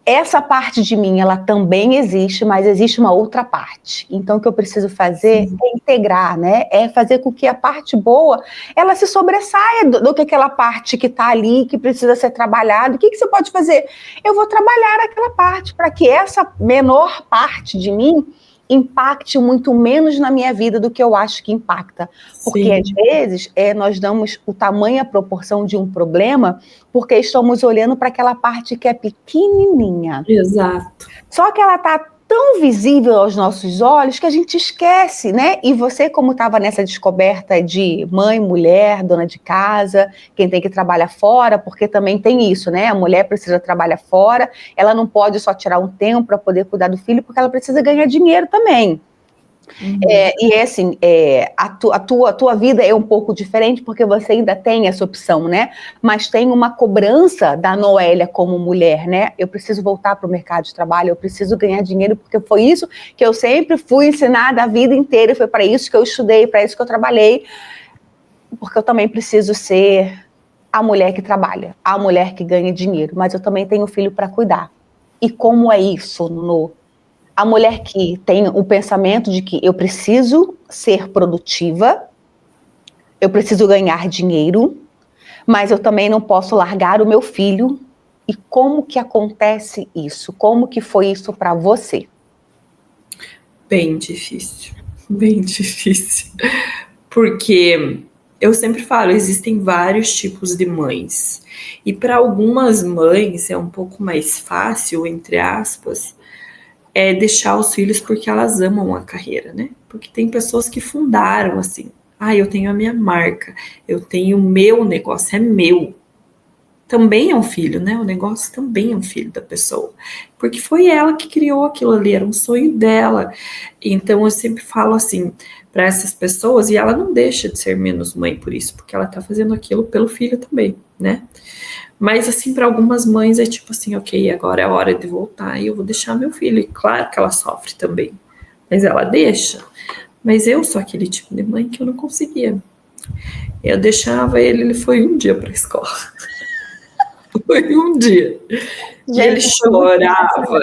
Essa parte de mim, ela também existe, mas existe uma outra parte. Então, o que eu preciso fazer é integrar, né? É fazer com que a parte boa, ela se sobressaia do que aquela parte que está ali, que precisa ser trabalhada. O que você pode fazer? Eu vou trabalhar aquela parte para que essa menor parte de mim impacte muito menos na minha vida do que eu acho que impacta. Porque, sim, às vezes, nós damos o tamanho, a proporção de um problema porque estamos olhando para aquela parte que é pequenininha. Exato. Só que ela está tão visível aos nossos olhos que a gente esquece, né? E você, como estava nessa descoberta de mãe, mulher, dona de casa, quem tem que trabalhar fora, porque também tem isso, né? A mulher precisa trabalhar fora, ela não pode só tirar um tempo para poder cuidar do filho, porque ela precisa ganhar dinheiro também. E é assim, a tua vida é um pouco diferente porque você ainda tem essa opção, né? Mas tem uma cobrança da Noélia como mulher, né? Eu preciso voltar para o mercado de trabalho, eu preciso ganhar dinheiro porque foi isso que eu sempre fui ensinada a vida inteira, foi para isso que eu estudei, para isso que eu trabalhei, porque eu também preciso ser a mulher que trabalha, a mulher que ganha dinheiro, mas eu também tenho filho para cuidar. E como é isso, Nuno? A mulher que tem o pensamento de que eu preciso ser produtiva, eu preciso ganhar dinheiro, mas eu também não posso largar o meu filho. E como que acontece isso? Como que foi isso para você? Bem difícil, bem difícil. Porque eu sempre falo, existem vários tipos de mães. E para algumas mães é um pouco mais fácil, entre aspas, deixar os filhos porque elas amam a carreira, né? Porque tem pessoas que fundaram assim, eu tenho a minha marca, eu tenho o meu negócio, é meu. Também é um filho, né? O negócio também é um filho da pessoa. Porque foi ela que criou aquilo ali, era um sonho dela. Então eu sempre falo assim para essas pessoas, e ela não deixa de ser menos mãe por isso, porque ela tá fazendo aquilo pelo filho também, né? Mas, assim, para algumas mães é tipo assim, ok, agora é a hora de voltar e eu vou deixar meu filho. E claro que ela sofre também, mas ela deixa. Mas eu sou aquele tipo de mãe que eu não conseguia. Eu deixava ele foi um dia para a escola. Foi um dia. Gente, e ele chorava.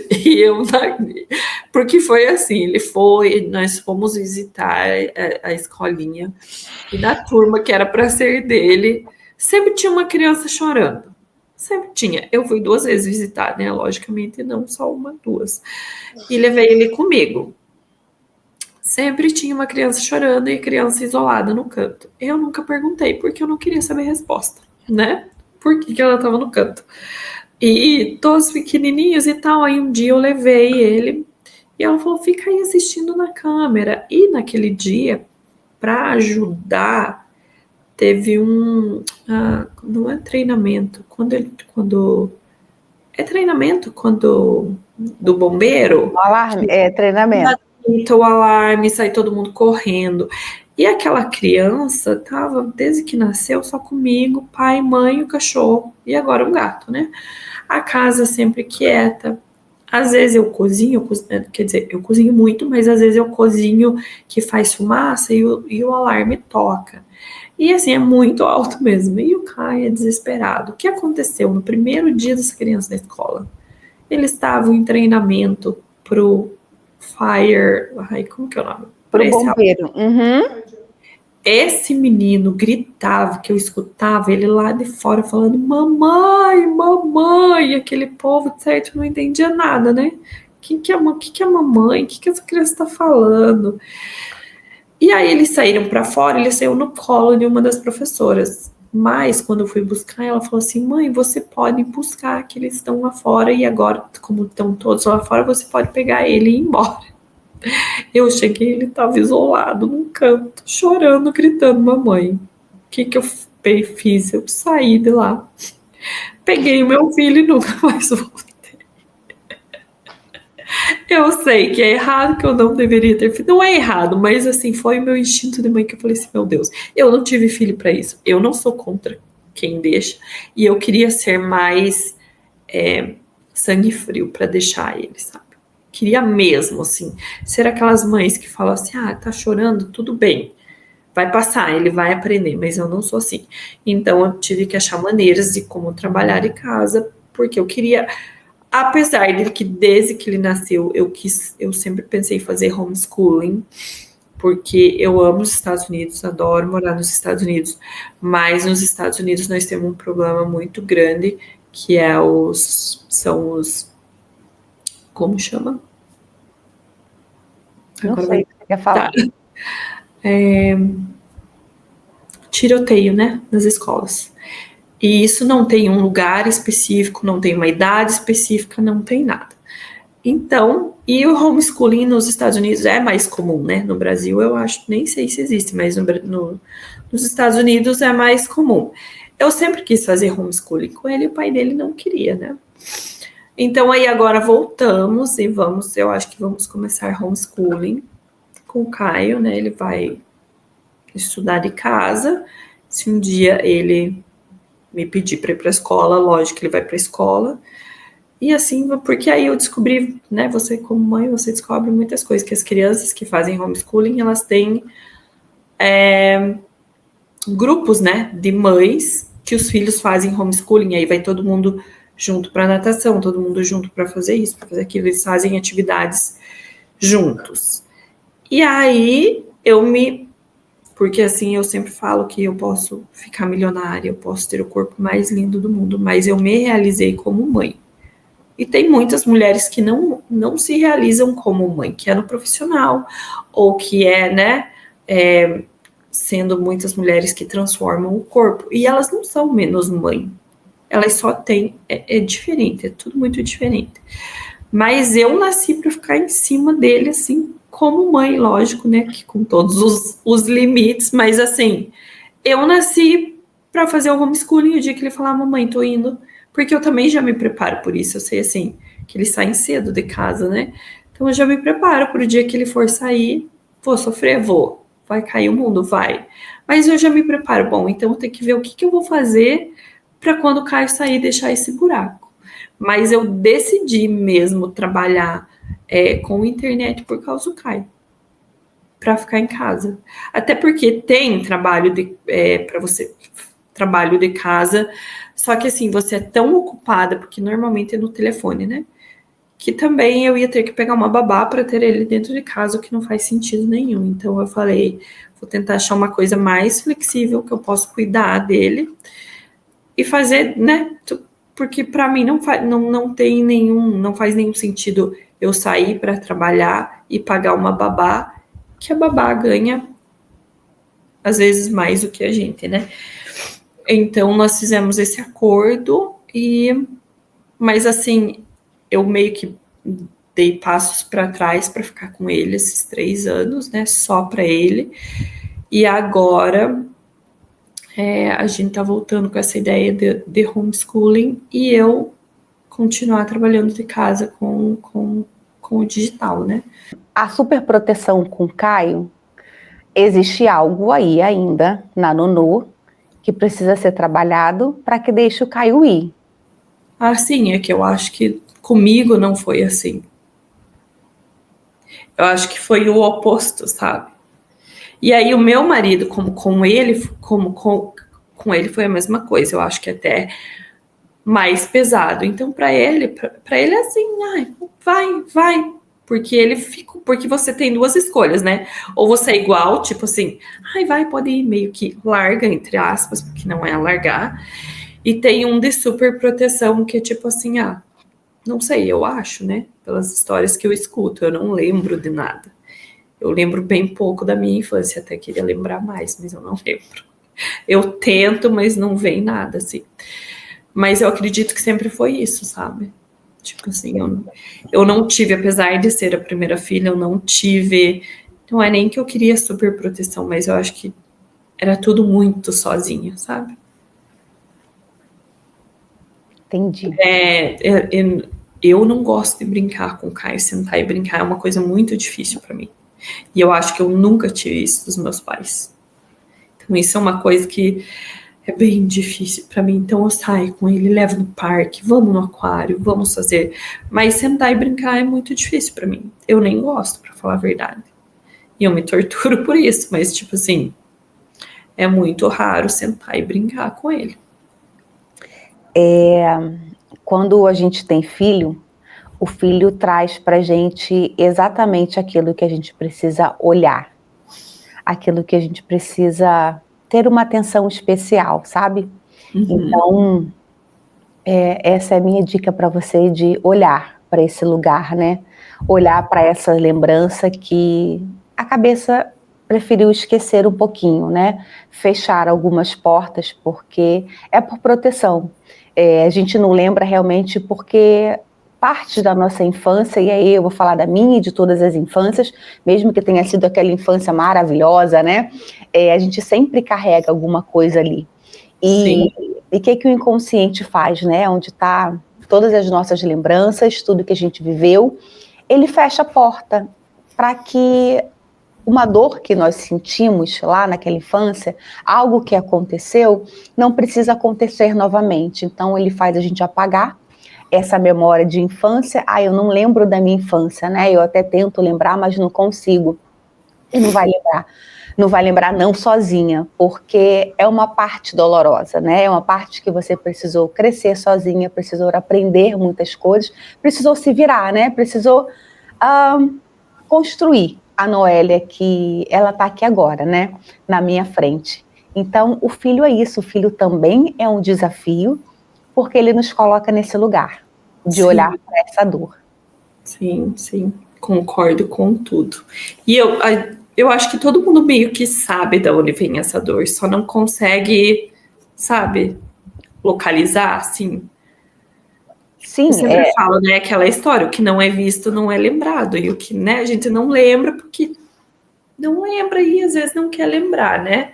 E eu, porque foi assim, nós fomos visitar a escolinha, e da turma que era para ser dele, sempre tinha uma criança chorando. Sempre tinha. Eu fui 2 vezes visitar, né? Logicamente, não só uma, 2. E levei ele comigo. Sempre tinha uma criança chorando e criança isolada no canto. Eu nunca perguntei, porque eu não queria saber a resposta, né? Por que ela estava no canto? E todos pequenininhos e tal. Aí um dia eu levei ele e ela falou, fica aí assistindo na câmera. E naquele dia, para ajudar, teve não é treinamento, é treinamento quando do bombeiro. O alarme, treinamento. Então o alarme, sai todo mundo correndo. E aquela criança tava, desde que nasceu, só comigo, pai, mãe, o cachorro. E agora um gato, né? A casa sempre quieta. Às vezes eu cozinho, quer dizer, eu cozinho muito, mas às vezes eu cozinho que faz fumaça e o alarme toca. E assim, é muito alto mesmo. E o Caio é desesperado. O que aconteceu no primeiro dia dessa criança na escola? Eles estavam em treinamento pro Fire... como que é o nome? Pro bombeiro. Esse menino gritava, que eu escutava ele lá de fora falando mamãe, mamãe, e aquele povo de certo não entendia nada, né? Que é mamãe? O que essa criança está falando? E aí eles saíram para fora, ele saiu no colo de uma das professoras. Mas quando eu fui buscar, ela falou assim, mãe, você pode buscar, que eles estão lá fora, e agora, como estão todos lá fora, você pode pegar ele e ir embora. Eu cheguei, ele estava isolado num canto, chorando, gritando, mamãe. O que eu fiz? Eu saí de lá, peguei o meu filho e nunca mais voltei. Eu sei que é errado, que eu não deveria ter filho. Não é errado, mas assim, foi o meu instinto de mãe que eu falei assim, meu Deus, eu não tive filho para isso. Eu não sou contra quem deixa. E eu queria ser mais sangue frio para deixar ele, sabe? Queria mesmo, assim, ser aquelas mães que falam assim, tá chorando, tudo bem. Vai passar, ele vai aprender, mas eu não sou assim. Então eu tive que achar maneiras de como trabalhar em casa, porque eu queria... Apesar de que desde que ele nasceu, eu sempre pensei em fazer homeschooling, porque eu amo os Estados Unidos, adoro morar nos Estados Unidos, mas nos Estados Unidos nós temos um problema muito grande, que são os, como chama? Não sei o que você quer falar. Tiroteio, né, nas escolas. E isso não tem um lugar específico, não tem uma idade específica, não tem nada. Então, e o homeschooling nos Estados Unidos é mais comum, né? No Brasil, eu acho, nem sei se existe, mas nos Estados Unidos é mais comum. Eu sempre quis fazer homeschooling com ele e o pai dele não queria, né? Então aí agora voltamos e eu acho que vamos começar homeschooling com o Caio, né? Ele vai estudar de casa. Se um dia ele me pedir para ir para a escola, lógico que ele vai para a escola. E assim, porque aí eu descobri, né? Você como mãe, você descobre muitas coisas, que as crianças que fazem homeschooling, elas têm grupos, né, de mães que os filhos fazem homeschooling, aí vai todo mundo junto para natação, todo mundo junto para fazer isso, para fazer aquilo, eles fazem atividades juntos. E aí porque assim eu sempre falo que eu posso ficar milionária, eu posso ter o corpo mais lindo do mundo, mas eu me realizei como mãe. E tem muitas mulheres que não se realizam como mãe, que é no profissional, ou que é, né, sendo muitas mulheres que transformam o corpo. E elas não são menos mãe. Elas só têm... É diferente, é tudo muito diferente. Mas eu nasci para ficar em cima dele, assim, como mãe, lógico, né? Que com todos os limites. Mas, assim, eu nasci para fazer o homeschooling o dia que ele falar, mamãe, tô indo. Porque eu também já me preparo por isso. Eu sei, assim, que eles saem cedo de casa, né? Então, eu já me preparo para o dia que ele for sair. Vou sofrer? Vou. Vai cair o mundo? Vai. Mas eu já me preparo. Bom, então eu tenho que ver o que eu vou fazer para quando o Caio sair, deixar esse buraco. Mas eu decidi mesmo trabalhar com internet por causa do Caio. Para ficar em casa. Até porque tem trabalho para você... trabalho de casa, só que assim, você é tão ocupada, porque normalmente é no telefone, né? Que também eu ia ter que pegar uma babá para ter ele dentro de casa, o que não faz sentido nenhum. Então eu falei, vou tentar achar uma coisa mais flexível que eu possa cuidar dele e fazer, né? Porque para mim não faz nenhum sentido eu sair para trabalhar e pagar uma babá, que a babá ganha às vezes mais do que a gente, né? Então, nós fizemos esse acordo, mas assim, eu meio que dei passos para trás para ficar com ele esses 3 anos, né? Só para ele. E agora a gente tá voltando com essa ideia de homeschooling e eu continuar trabalhando de casa com o digital, né? A superproteção com o Caio, existe algo aí ainda na Nunu que precisa ser trabalhado para que deixe o Caio ir. Ah, sim, é que eu acho que comigo não foi assim. Eu acho que foi o oposto, sabe? E aí o meu marido, com ele foi a mesma coisa. Eu acho que até mais pesado. Então para ele é assim, vai, porque você tem 2 escolhas, né? Ou você é igual, tipo assim, vai, pode ir, meio que larga, entre aspas, porque não é largar. E tem um de super proteção que é tipo assim, não sei, eu acho, né? Pelas histórias que eu escuto, eu não lembro de nada. Eu lembro bem pouco da minha infância, até queria lembrar mais, mas eu não lembro. Eu tento, mas não vem nada, assim. Mas eu acredito que sempre foi isso, sabe? Tipo assim, eu não tive, apesar de ser a primeira filha, eu não tive... Não é nem que eu queria super proteção, mas eu acho que era tudo muito sozinha, sabe? Entendi. Eu não gosto de brincar com o Caio, sentar e brincar é uma coisa muito difícil para mim. E eu acho que eu nunca tive isso dos meus pais. Então isso é uma coisa que é bem difícil para mim. Então eu saio com ele, levo no parque, vamos no aquário, vamos fazer. Mas sentar e brincar é muito difícil para mim. Eu nem gosto, para falar a verdade. E eu me torturo por isso, mas tipo assim, é muito raro sentar e brincar com ele. Quando a gente tem filho, o filho traz pra gente exatamente aquilo que a gente precisa olhar, aquilo que a gente precisa ter uma atenção especial, sabe? Então, essa é a minha dica para você, de olhar para esse lugar, né? Olhar para essa lembrança que a cabeça preferiu esquecer um pouquinho, né? Fechar algumas portas, porque é por proteção. A gente não lembra realmente porque parte da nossa infância, e aí eu vou falar da minha e de todas as infâncias, mesmo que tenha sido aquela infância maravilhosa, né? A gente sempre carrega alguma coisa ali. E o que o inconsciente faz, né? Onde está todas as nossas lembranças, tudo que a gente viveu, ele fecha a porta para que uma dor que nós sentimos lá naquela infância, algo que aconteceu, não precisa acontecer novamente. Então, ele faz a gente apagar essa memória de infância. Eu não lembro da minha infância, né? Eu até tento lembrar, mas não consigo. E não vai lembrar. Não vai lembrar não sozinha, porque é uma parte dolorosa, né? É uma parte que você precisou crescer sozinha, precisou aprender muitas coisas, precisou se virar, né? Precisou construir a Noélia, que ela está aqui agora, né? Na minha frente. Então, o filho é isso, o filho também é um desafio, porque ele nos coloca nesse lugar de olhar para essa dor. Sim, sim, concordo com tudo. E eu acho que todo mundo meio que sabe de onde vem essa dor, só não consegue, sabe, localizar, assim. Sim, eu sempre falo, né, aquela história, o que não é visto não é lembrado, e o que, né, a gente não lembra porque não lembra e às vezes não quer lembrar, né?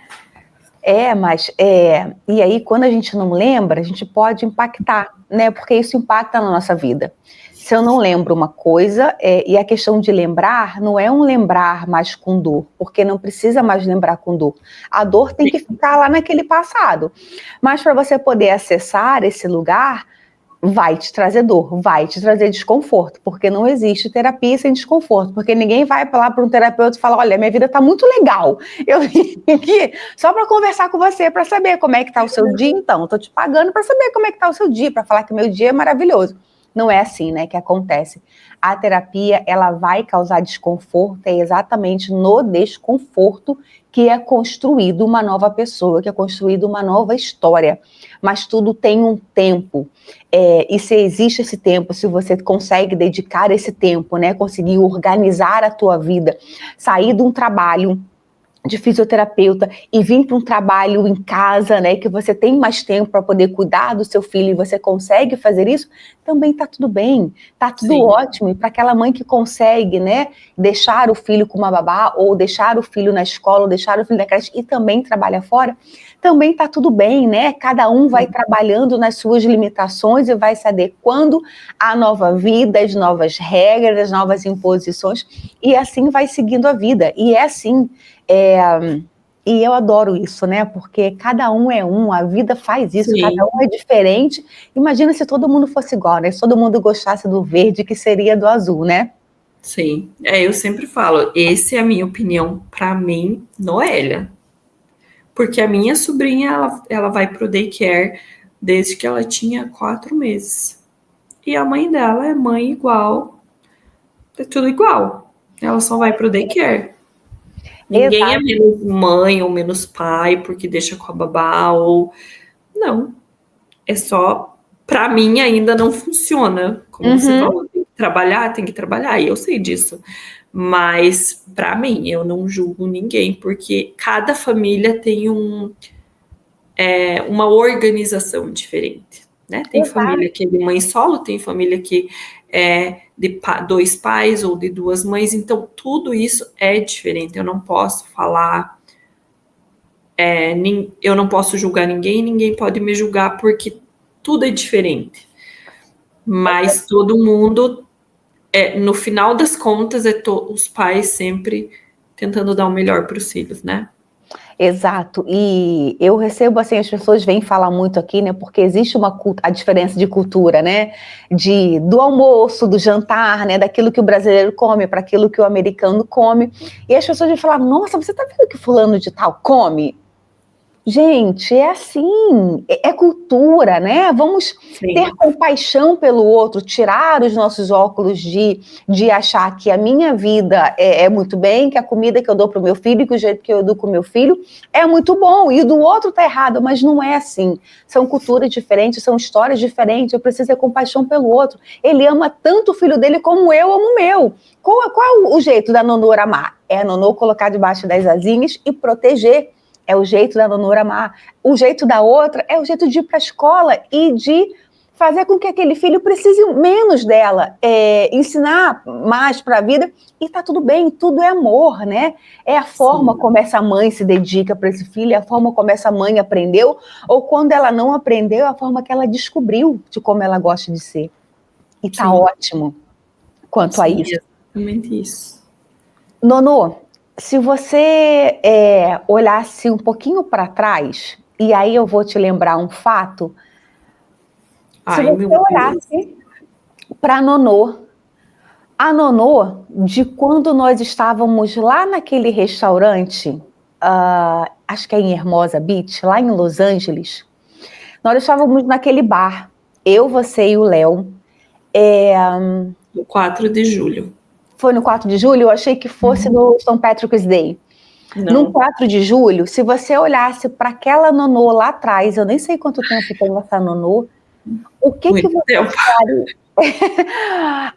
E aí quando a gente não lembra, a gente pode impactar, né, porque isso impacta na nossa vida. Se eu não lembro uma coisa, e a questão de lembrar não é um lembrar mais com dor, porque não precisa mais lembrar com dor. A dor tem que ficar lá naquele passado. Mas para você poder acessar esse lugar, vai te trazer dor, vai te trazer desconforto, porque não existe terapia sem desconforto, porque ninguém vai lá para um terapeuta e fala, olha, minha vida está muito legal, eu vim aqui só para conversar com você, para saber como é que está o seu dia, então, estou te pagando para saber como é que está o seu dia, para falar que meu dia é maravilhoso. Não é assim, né, que acontece. A terapia, ela vai causar desconforto, é exatamente no desconforto que é construído uma nova pessoa, que é construída uma nova história. Mas tudo tem um tempo. E se existe esse tempo, se você consegue dedicar esse tempo, né, conseguir organizar a tua vida, sair de um trabalho de fisioterapeuta e vir para um trabalho em casa, né, que você tem mais tempo para poder cuidar do seu filho e você consegue fazer isso, também está tudo bem, está tudo ótimo. E para aquela mãe que consegue, né, deixar o filho com uma babá, ou deixar o filho na escola, ou deixar o filho na creche e também trabalha fora, também está tudo bem, né? Cada um vai trabalhando nas suas limitações e vai se adequando à nova vida, às novas regras, às novas imposições, e assim vai seguindo a vida. E é assim. E eu adoro isso, né? Porque cada um é um, a vida faz isso, cada um é diferente. Imagina se todo mundo fosse igual, né? Se todo mundo gostasse do verde, que seria do azul, né? Sim, eu sempre falo, essa é a minha opinião, para mim, Noélia. Porque a minha sobrinha, ela vai pro daycare desde que ela tinha 4 meses. E a mãe dela é mãe igual, é tudo igual. Ela só vai pro daycare. Ninguém é menos mãe ou menos pai porque deixa com a babá ou... Não. É só... Pra mim ainda não funciona. Como você falou, tem que trabalhar. E eu sei disso. Mas pra mim, eu não julgo ninguém. Porque cada família tem uma organização diferente. Né? Tem família que é de mãe solo, tem família que é de 2 pais ou de 2 mães, então tudo isso é diferente. Eu não posso falar, eu não posso julgar ninguém, ninguém pode me julgar porque tudo é diferente. Mas todo mundo, no final das contas, os pais sempre tentando dar o melhor para os filhos, né? Exato, e eu recebo, assim, as pessoas vêm falar muito aqui, né, porque existe a diferença de cultura, né, do almoço, do jantar, né, daquilo que o brasileiro come para aquilo que o americano come, e as pessoas vêm falar, nossa, você tá vendo que fulano de tal come? Gente, é assim, é cultura, né? Vamos ter compaixão pelo outro, tirar os nossos óculos de achar que a minha vida é muito bem, que a comida que eu dou para o meu filho, que o jeito que eu dou com o meu filho é muito bom, e do outro tá errado, mas não é assim. São culturas diferentes, são histórias diferentes, eu preciso ter compaixão pelo outro. Ele ama tanto o filho dele como eu amo o meu. Qual é o jeito da Nonô amar? É a Nonô colocar debaixo das asinhas e proteger. É o jeito da Nonô amar. O jeito da outra é o jeito de ir para a escola e de fazer com que aquele filho precise menos dela, ensinar mais para a vida, e tá tudo bem, tudo é amor, né? É a forma como essa mãe se dedica para esse filho, é a forma como essa mãe aprendeu, ou quando ela não aprendeu, é a forma que ela descobriu de como ela gosta de ser. E tá ótimo quanto a isso. Exatamente isso. Nonô, se você olhasse um pouquinho para trás, e aí eu vou te lembrar um fato, se você olhasse para a Nonô, de quando nós estávamos lá naquele restaurante, acho que é em Hermosa Beach, lá em Los Angeles, nós estávamos naquele bar, eu, você e o Léo. No 4 de julho. Foi no 4 de julho? Eu achei que fosse no St. Patrick's Day. Não. No 4 de julho, se você olhasse para aquela Nonô lá atrás, eu nem sei quanto tempo tem essa Nonô, o que você faria?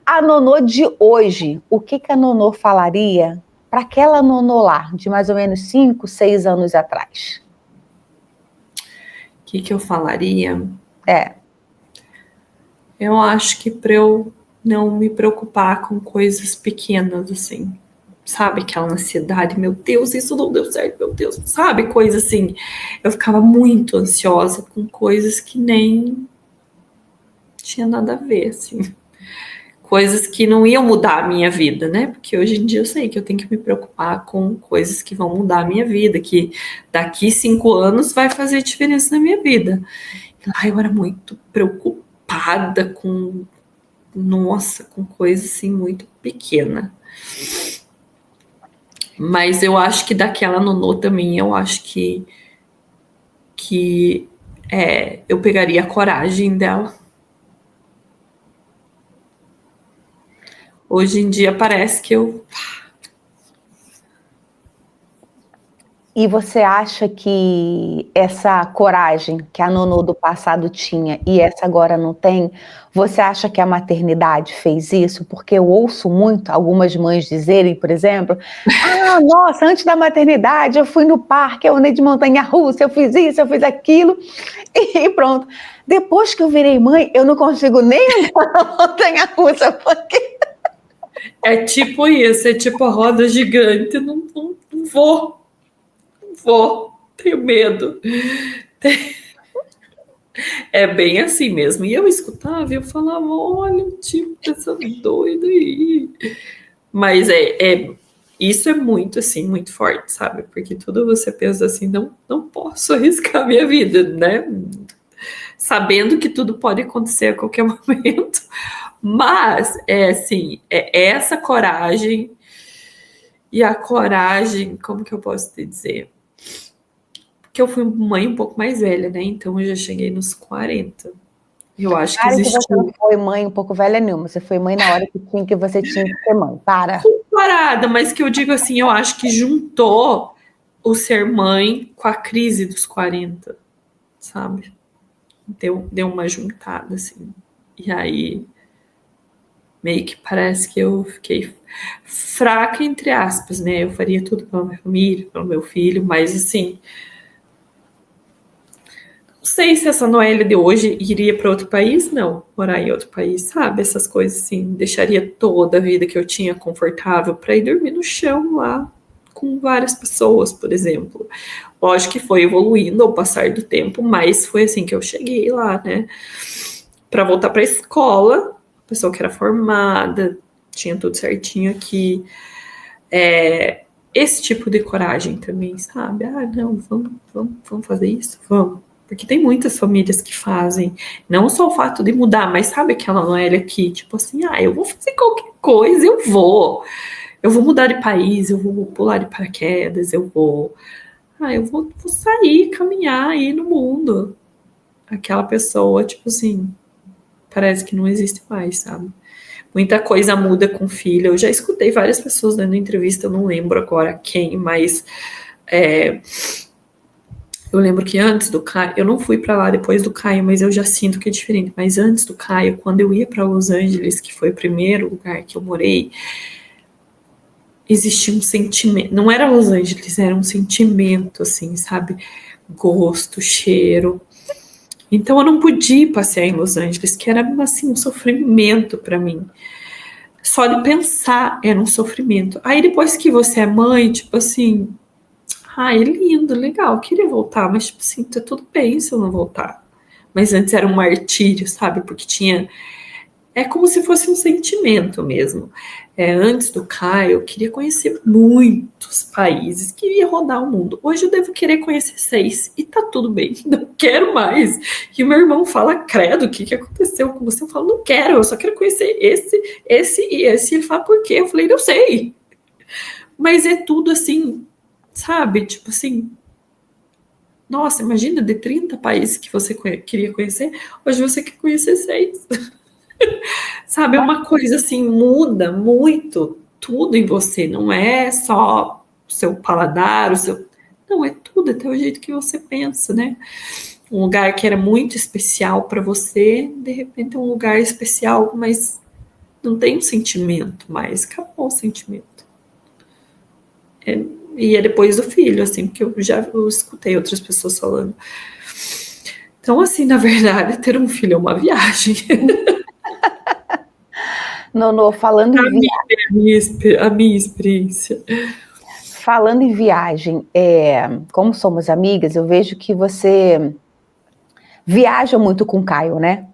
A Nonô de hoje, o que a Nonô falaria para aquela Nonô lá, de mais ou menos 5, 6 anos atrás? O que eu falaria? Eu acho que para eu não me preocupar com coisas pequenas, assim, sabe? Aquela ansiedade, meu Deus, isso não deu certo, meu Deus, sabe? Coisa assim. Eu ficava muito ansiosa com coisas que nem tinha nada a ver, assim. Coisas que não iam mudar a minha vida, né? Porque hoje em dia eu sei que eu tenho que me preocupar com coisas que vão mudar a minha vida, que daqui 5 anos vai fazer diferença na minha vida. E lá eu era muito preocupada com coisa assim muito pequena. Mas eu acho que daquela Nonô também, eu acho que eu pegaria a coragem dela. Hoje em dia parece que eu... E você acha que essa coragem que a Nonô do passado tinha e essa agora não tem, você acha que a maternidade fez isso? Porque eu ouço muito algumas mães dizerem, por exemplo, nossa, antes da maternidade eu fui no parque, eu andei de montanha-russa, eu fiz isso, eu fiz aquilo, e pronto. Depois que eu virei mãe, eu não consigo nem andar na montanha-russa, porque... É tipo isso, é tipo a roda gigante, não vou. Tenho medo. É bem assim mesmo. E eu escutava e eu falava, olha, tipo, essa doida aí. Mas isso é muito, assim, muito forte, sabe? Porque tudo você pensa assim, não posso arriscar minha vida, né? Sabendo que tudo pode acontecer a qualquer momento. Mas, assim, essa coragem e a coragem, como que eu posso te dizer? Que eu fui mãe um pouco mais velha, né? Então eu já cheguei nos 40. Eu acho que existe... Você não foi mãe um pouco velha nenhuma. Você foi mãe na hora que você tinha que ser mãe. Comparada, mas que eu digo assim, eu acho que juntou o ser mãe com a crise dos 40, sabe? Deu uma juntada, assim. E aí, meio que parece que eu fiquei fraca, entre aspas, né? Eu faria tudo pela minha família, pelo meu filho, mas assim... Não sei se essa Noélia de hoje iria para outro país, não. Morar em outro país, sabe? Essas coisas assim. Deixaria toda a vida que eu tinha confortável para ir dormir no chão lá com várias pessoas, por exemplo. Lógico que foi evoluindo ao passar do tempo, mas foi assim que eu cheguei lá, né? Para voltar para a escola, pessoa que era formada, tinha tudo certinho aqui. Esse tipo de coragem também, sabe? Não, vamos fazer isso? Vamos. Porque tem muitas famílias que fazem, não só o fato de mudar, mas sabe aquela Noélia que, tipo assim, eu vou fazer qualquer coisa, eu vou mudar de país, eu vou pular de paraquedas, eu vou sair, caminhar, ir no mundo. Aquela pessoa, tipo assim, parece que não existe mais, sabe? Muita coisa muda com o filho. Eu já escutei várias pessoas dando entrevista, eu não lembro agora quem, mas... Eu lembro que antes do Caio, eu não fui para lá depois do Caio, mas eu já sinto que é diferente. Mas antes do Caio, quando eu ia para Los Angeles, que foi o primeiro lugar que eu morei, existia um sentimento. Não era Los Angeles, era um sentimento, assim, sabe? Gosto, cheiro. Então eu não podia passear em Los Angeles, que era assim um sofrimento para mim. Só de pensar era um sofrimento. Aí depois que você é mãe, tipo assim, é lindo, legal, queria voltar, mas tipo assim, tá tudo bem se eu não voltar. Mas antes era um martírio, sabe? Porque tinha. É como se fosse um sentimento mesmo. Antes do Caio, eu queria conhecer muitos países, queria rodar o mundo. Hoje eu devo querer conhecer 6 e tá tudo bem, não quero mais. E o meu irmão fala, credo, o que aconteceu com você? Eu falo, não quero, eu só quero conhecer esse e esse. Ele fala, por quê? Eu falei, não sei. Mas é tudo assim, sabe? Tipo assim, nossa, imagina de 30 países que você queria conhecer, hoje você quer conhecer 6. Sabe, é uma coisa assim, muda muito tudo em você, não é só o seu paladar, o seu. Não, é tudo, até o jeito que você pensa, né? Um lugar que era muito especial para você, de repente é um lugar especial, mas não tem um sentimento mais, acabou o sentimento. E é depois do filho, assim, porque eu escutei outras pessoas falando. Então, assim, na verdade, ter um filho é uma viagem. Nonô, falando em A minha experiência. Falando em viagem, como somos amigas, eu vejo que você viaja muito com o Caio, né?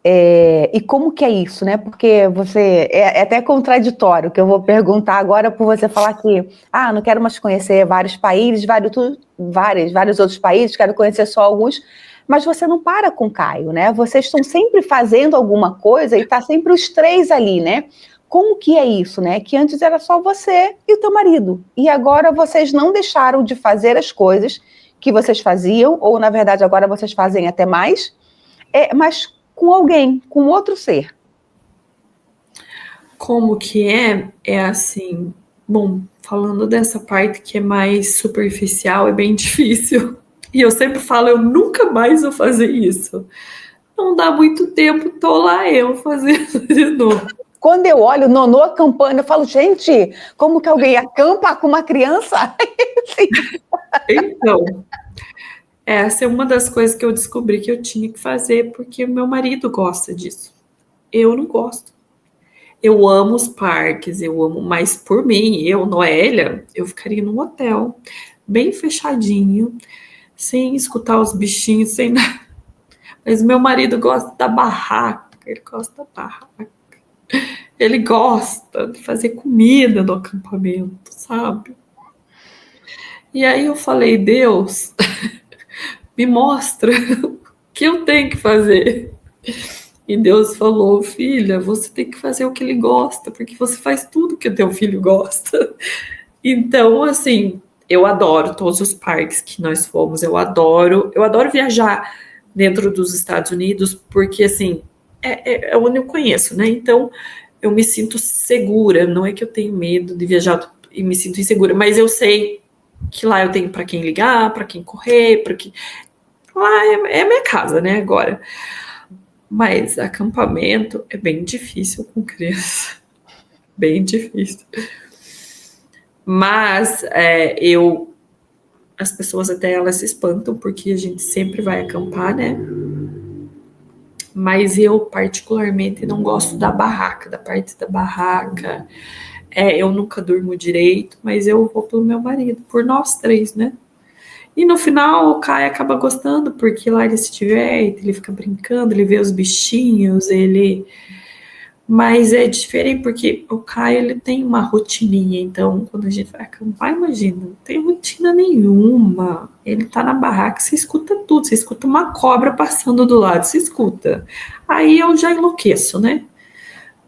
E como que é isso, né? Porque você é até contraditório que eu vou perguntar agora por você falar que não quero mais conhecer vários países, vários outros países, quero conhecer só alguns, mas você não para com o Caio, né? Vocês estão sempre fazendo alguma coisa e tá sempre os três ali, né? Como que é isso, né? Que antes era só você e o teu marido, e agora vocês não deixaram de fazer as coisas que vocês faziam, ou na verdade agora vocês fazem até mais, mas com alguém, com outro ser. Como que é? É assim, bom, falando dessa parte que é mais superficial, é bem difícil. E eu sempre falo, eu nunca mais vou fazer isso. Não dá muito tempo, tô lá eu fazendo de novo. Quando eu olho Nonô acampando, eu falo, gente, como que alguém acampa com uma criança? Então, essa é uma das coisas que eu descobri que eu tinha que fazer, porque meu marido gosta disso. Eu não gosto. Eu amo os parques, eu amo, mas por mim, eu, Noélia, eu ficaria num hotel, bem fechadinho, sem escutar os bichinhos, sem nada. Mas meu marido gosta da barraca, ele gosta da barraca. Ele gosta de fazer comida no acampamento, sabe? E aí eu falei, Deus, me mostra o que eu tenho que fazer. E Deus falou, filha, você tem que fazer o que ele gosta, porque você faz tudo que o teu filho gosta. Então, assim, eu adoro todos os parques que nós fomos, eu adoro viajar dentro dos Estados Unidos, porque, assim, é onde eu conheço, né? Então, eu me sinto segura, não é que eu tenho medo de viajar e me sinto insegura, mas eu sei que lá eu tenho para quem ligar, para quem correr, para que lá é minha casa, né, agora. Mas acampamento é bem difícil com criança, bem difícil. Mas as pessoas até elas se espantam porque a gente sempre vai acampar, né? Mas eu particularmente não gosto da barraca, da parte da barraca. Eu nunca durmo direito, mas eu vou pelo meu marido, por nós três, né? E no final o Caio acaba gostando, porque lá ele se diverte, ele fica brincando, ele vê os bichinhos, ele... Mas é diferente porque o Caio, ele tem uma rotininha, então quando a gente vai acampar, imagina, não tem rotina nenhuma. Ele tá na barraca, você escuta tudo, você escuta uma cobra passando do lado, você escuta. Aí eu já enlouqueço, né?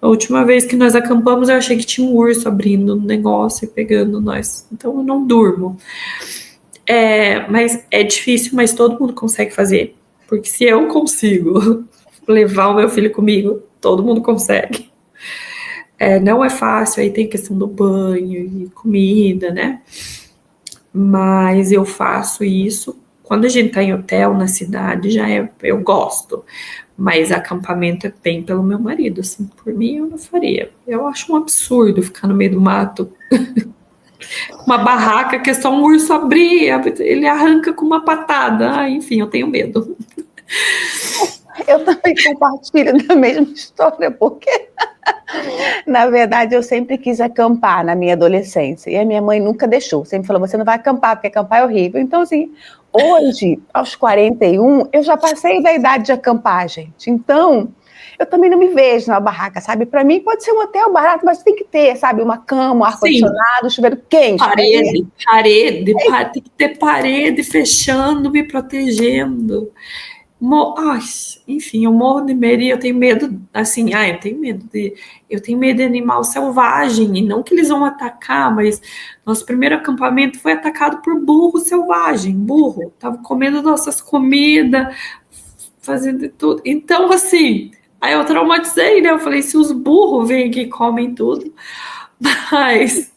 A última vez que nós acampamos, eu achei que tinha um urso abrindo um negócio e pegando nós. Então eu não durmo. Mas é difícil, mas todo mundo consegue fazer. Porque se eu consigo levar o meu filho comigo, todo mundo consegue. Não é fácil, aí tem questão do banho e comida, né? Mas eu faço isso. Quando a gente tá em hotel, na cidade, eu gosto. Mas acampamento é bem pelo meu marido, assim, por mim eu não faria. Eu acho um absurdo ficar no meio do mato. Uma barraca que é só um urso abrir, ele arranca com uma patada. Enfim, eu tenho medo. Eu também compartilho da mesma história, porque, na verdade, eu sempre quis acampar na minha adolescência, e a minha mãe nunca deixou, sempre falou, você não vai acampar, porque acampar é horrível. Então, assim, hoje, aos 41, eu já passei da idade de acampar, gente. Então, eu também não me vejo na barraca, sabe? Para mim, pode ser um hotel barato, mas tem que ter, sabe? Uma cama, um ar-condicionado, chuveiro quente. Tem que ter parede fechando, me protegendo. Ai, enfim, eu morro de medo e eu tenho medo, assim, eu tenho medo de animal selvagem, e não que eles vão atacar, mas nosso primeiro acampamento foi atacado por burro selvagem, burro, tava comendo nossas comidas, fazendo tudo, então assim, aí eu traumatizei, né, eu falei, se os burros vêm aqui e comem tudo, mas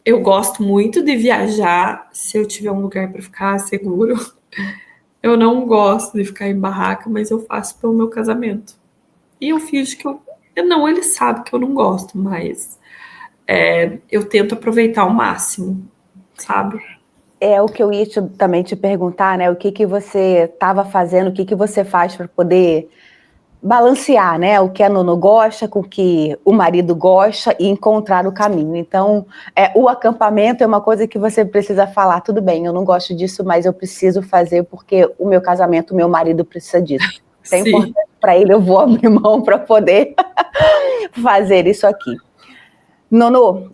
eu gosto muito de viajar, se eu tiver um lugar para ficar seguro. Eu não gosto de ficar em barraca, mas eu faço pelo meu casamento. E eu fiz que não, ele sabe que eu não gosto, mas eu tento aproveitar ao máximo, sabe? É o que eu ia também te perguntar, né? O que você estava fazendo, o que você faz para poder balancear, né? O que a Nono gosta com o que o marido gosta e encontrar o caminho. Então, o acampamento é uma coisa que você precisa falar, tudo bem, eu não gosto disso, mas eu preciso fazer porque o meu casamento, o meu marido precisa disso. Se é importante para ele, eu vou abrir mão para poder fazer isso aqui. Nono,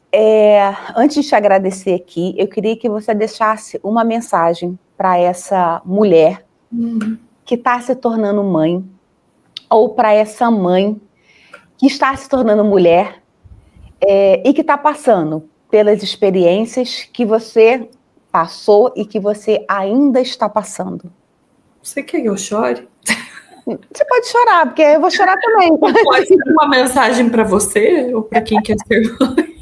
antes de te agradecer aqui, eu queria que você deixasse uma mensagem para essa mulher que está se tornando mãe, ou para essa mãe que está se tornando mulher e que está passando pelas experiências que você passou e que você ainda está passando. Você quer que eu chore? Você pode chorar, porque eu vou chorar também. Pode ser uma mensagem para você ou para quem quer ser mãe?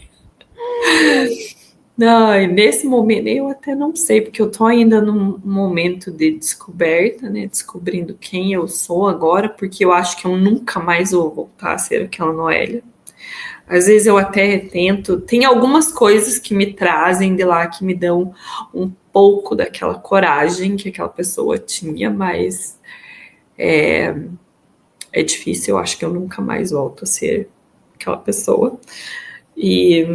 Não, nesse momento eu até não sei, porque eu tô ainda num momento de descoberta, né? Descobrindo quem eu sou agora, porque eu acho que eu nunca mais vou voltar a ser aquela Noélia. Às vezes eu até tento, tem algumas coisas que me trazem de lá, que me dão um pouco daquela coragem que aquela pessoa tinha, mas é difícil, eu acho que eu nunca mais volto a ser aquela pessoa. E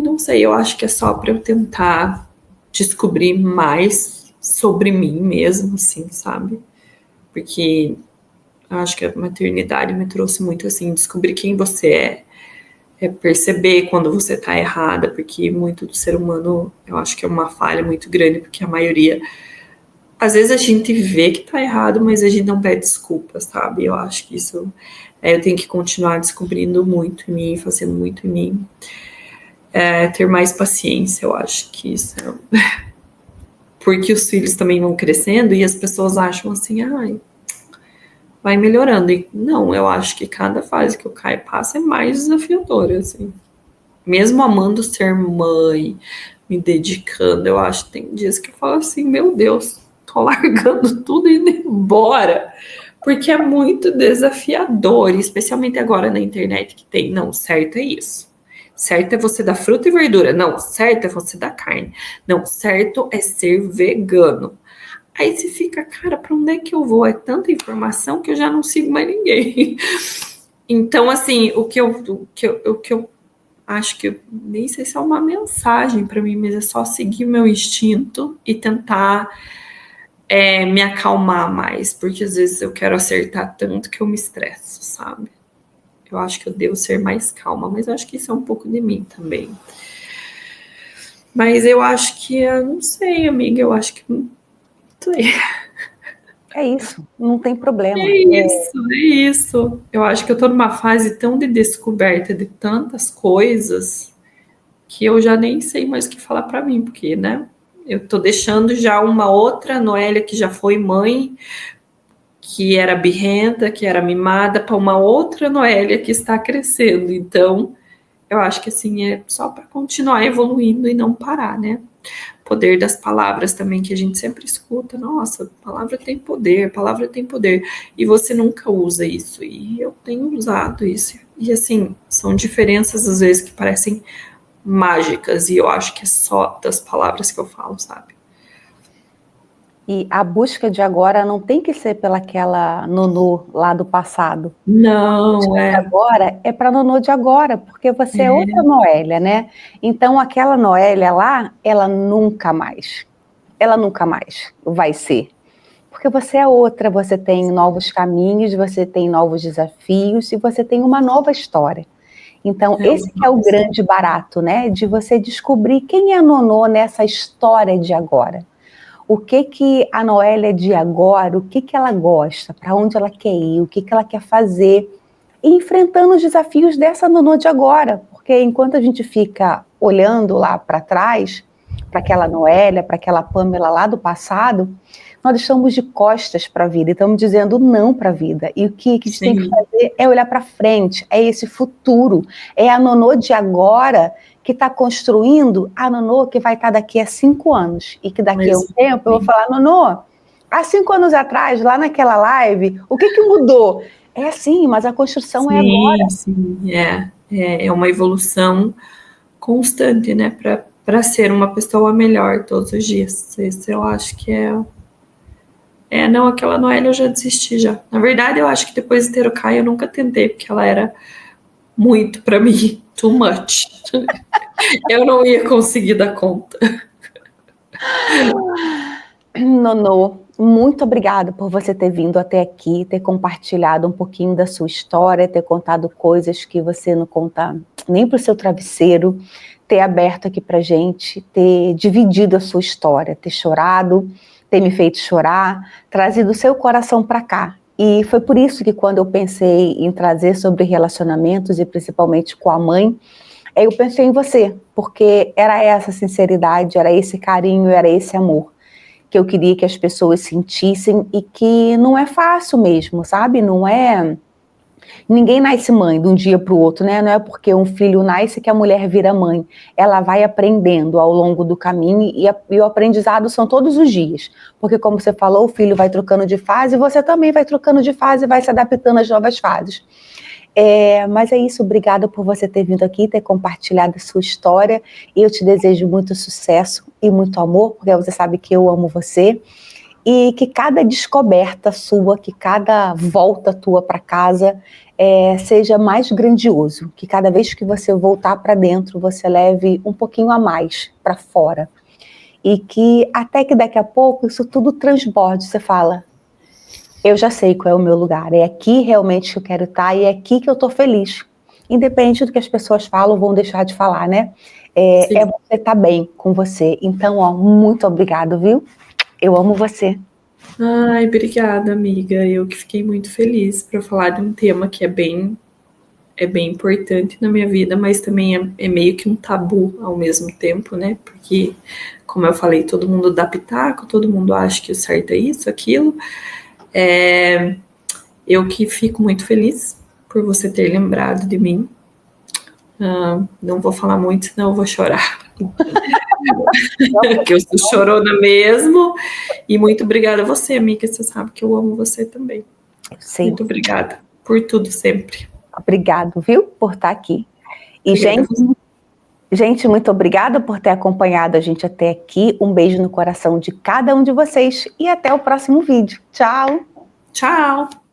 não sei, eu acho que é só para eu tentar descobrir mais sobre mim mesmo, assim, sabe? Porque eu acho que a maternidade me trouxe muito assim, descobrir quem você é perceber quando você tá errada, porque muito do ser humano, eu acho que é uma falha muito grande, porque a maioria, às vezes a gente vê que tá errado, mas a gente não pede desculpa, sabe? Eu acho que isso, eu tenho que continuar descobrindo muito em mim, fazendo muito em mim. Ter mais paciência, eu acho que isso porque os filhos também vão crescendo e as pessoas acham assim, vai melhorando. E não, eu acho que cada fase que o Caio passa é mais desafiadora, assim. Mesmo amando ser mãe, me dedicando, eu acho que tem dias que eu falo assim, meu Deus, tô largando tudo e indo embora. Porque é muito desafiador, especialmente agora na internet que tem, não, certo é isso. Certo é você dar fruta e verdura. Não, certo é você dar carne. Não, certo é ser vegano. Aí você fica, cara, para onde é que eu vou? É tanta informação que eu já não sigo mais ninguém. Então, assim, o que eu acho que nem sei se é uma mensagem para mim, mas é só seguir o meu instinto e tentar me acalmar mais, porque às vezes eu quero acertar tanto que eu me estresso, sabe? Eu acho que eu devo ser mais calma, mas eu acho que isso é um pouco de mim também. Mas eu acho que, eu não sei, amiga, eu acho que não sei. É isso, não tem problema. É isso. Eu acho que eu tô numa fase tão de descoberta de tantas coisas que eu já nem sei mais o que falar pra mim, porque, né? Eu tô deixando já uma outra Noélia que já foi mãe, que era birrenta, que era mimada, para uma outra Noélia que está crescendo. Então, eu acho que assim é só para continuar evoluindo e não parar, né? Poder das palavras também, que a gente sempre escuta. Nossa, palavra tem poder, palavra tem poder. E você nunca usa isso. E eu tenho usado isso. E assim, são diferenças às vezes que parecem mágicas. E eu acho que é só das palavras que eu falo, sabe? E a busca de agora não tem que ser pelaquela Nonô lá do passado. Não, é. Agora é para Nonô de agora, porque você é outra É. Noélia, né? Então aquela Noélia lá, ela nunca mais vai ser. Porque você é outra, você tem novos caminhos, você tem novos desafios e você tem uma nova história. Então, É esse que é o grande barato, né? De você descobrir quem é a Nonô nessa história de agora. O que a Noélia de agora, o que ela gosta, para onde ela quer ir, o que ela quer fazer, e enfrentando os desafios dessa Nonô de agora. Porque enquanto a gente fica olhando lá para trás, para aquela Noélia, para aquela Pamela lá do passado, nós estamos de costas para a vida, estamos dizendo não para a vida. E o que a gente tem que fazer é olhar para frente, é esse futuro, é a Nonô de agora que está construindo a Nonô que vai estar daqui a 5 anos. E que daqui a um tempo eu vou falar, Nonô, há 5 anos atrás, lá naquela live, o que mudou? É assim, mas a construção é agora. Sim, é uma evolução constante, né, para ser uma pessoa melhor todos os dias. Isso eu acho que não, aquela Noelle eu já desisti já. Na verdade, eu acho que depois de ter o Caio eu nunca tentei, porque ela era muito para mim, too much. Eu não ia conseguir dar conta. Nonô, muito obrigada por você ter vindo até aqui, ter compartilhado um pouquinho da sua história, ter contado coisas que você não conta nem para o seu travesseiro, ter aberto aqui pra gente, ter dividido a sua história, ter chorado, ter me feito chorar, trazido o seu coração para cá. E foi por isso que quando eu pensei em trazer sobre relacionamentos e principalmente com a mãe, eu pensei em você, porque era essa sinceridade, era esse carinho, era esse amor que eu queria que as pessoas sentissem e que não é fácil mesmo, sabe? Não é... Ninguém nasce mãe de um dia para o outro, né? Não é porque um filho nasce que a mulher vira mãe. Ela vai aprendendo ao longo do caminho e o aprendizado são todos os dias. Porque, como você falou, o filho vai trocando de fase, você também vai trocando de fase e vai se adaptando às novas fases. Mas é isso, obrigada por você ter vindo aqui, ter compartilhado a sua história, e eu te desejo muito sucesso e muito amor, porque você sabe que eu amo você, e que cada descoberta sua, que cada volta tua para casa seja mais grandioso, que cada vez que você voltar para dentro, você leve um pouquinho a mais para fora, e que até que daqui a pouco isso tudo transborde, você fala, eu já sei qual é o meu lugar, é aqui realmente que eu quero estar e é aqui que eu estou feliz. Independente do que as pessoas falam ou vão deixar de falar, né? É você estar bem com você. Então, muito obrigado, viu? Eu amo você. Ai, obrigada, amiga. Eu que fiquei muito feliz para falar de um tema que é bem importante na minha vida, mas também é meio que um tabu ao mesmo tempo, né? Porque, como eu falei, todo mundo dá pitaco, todo mundo acha que o certo é isso, aquilo. Eu que fico muito feliz por você ter lembrado de mim. Não vou falar muito, senão eu vou chorar. Que eu sou chorona mesmo. E muito obrigada a você, amiga. Você sabe que eu amo você também. Sim. Muito obrigada por tudo sempre. Obrigado, viu, por estar aqui. E, gente, muito obrigada por ter acompanhado a gente até aqui. Um beijo no coração de cada um de vocês e até o próximo vídeo. Tchau! Tchau!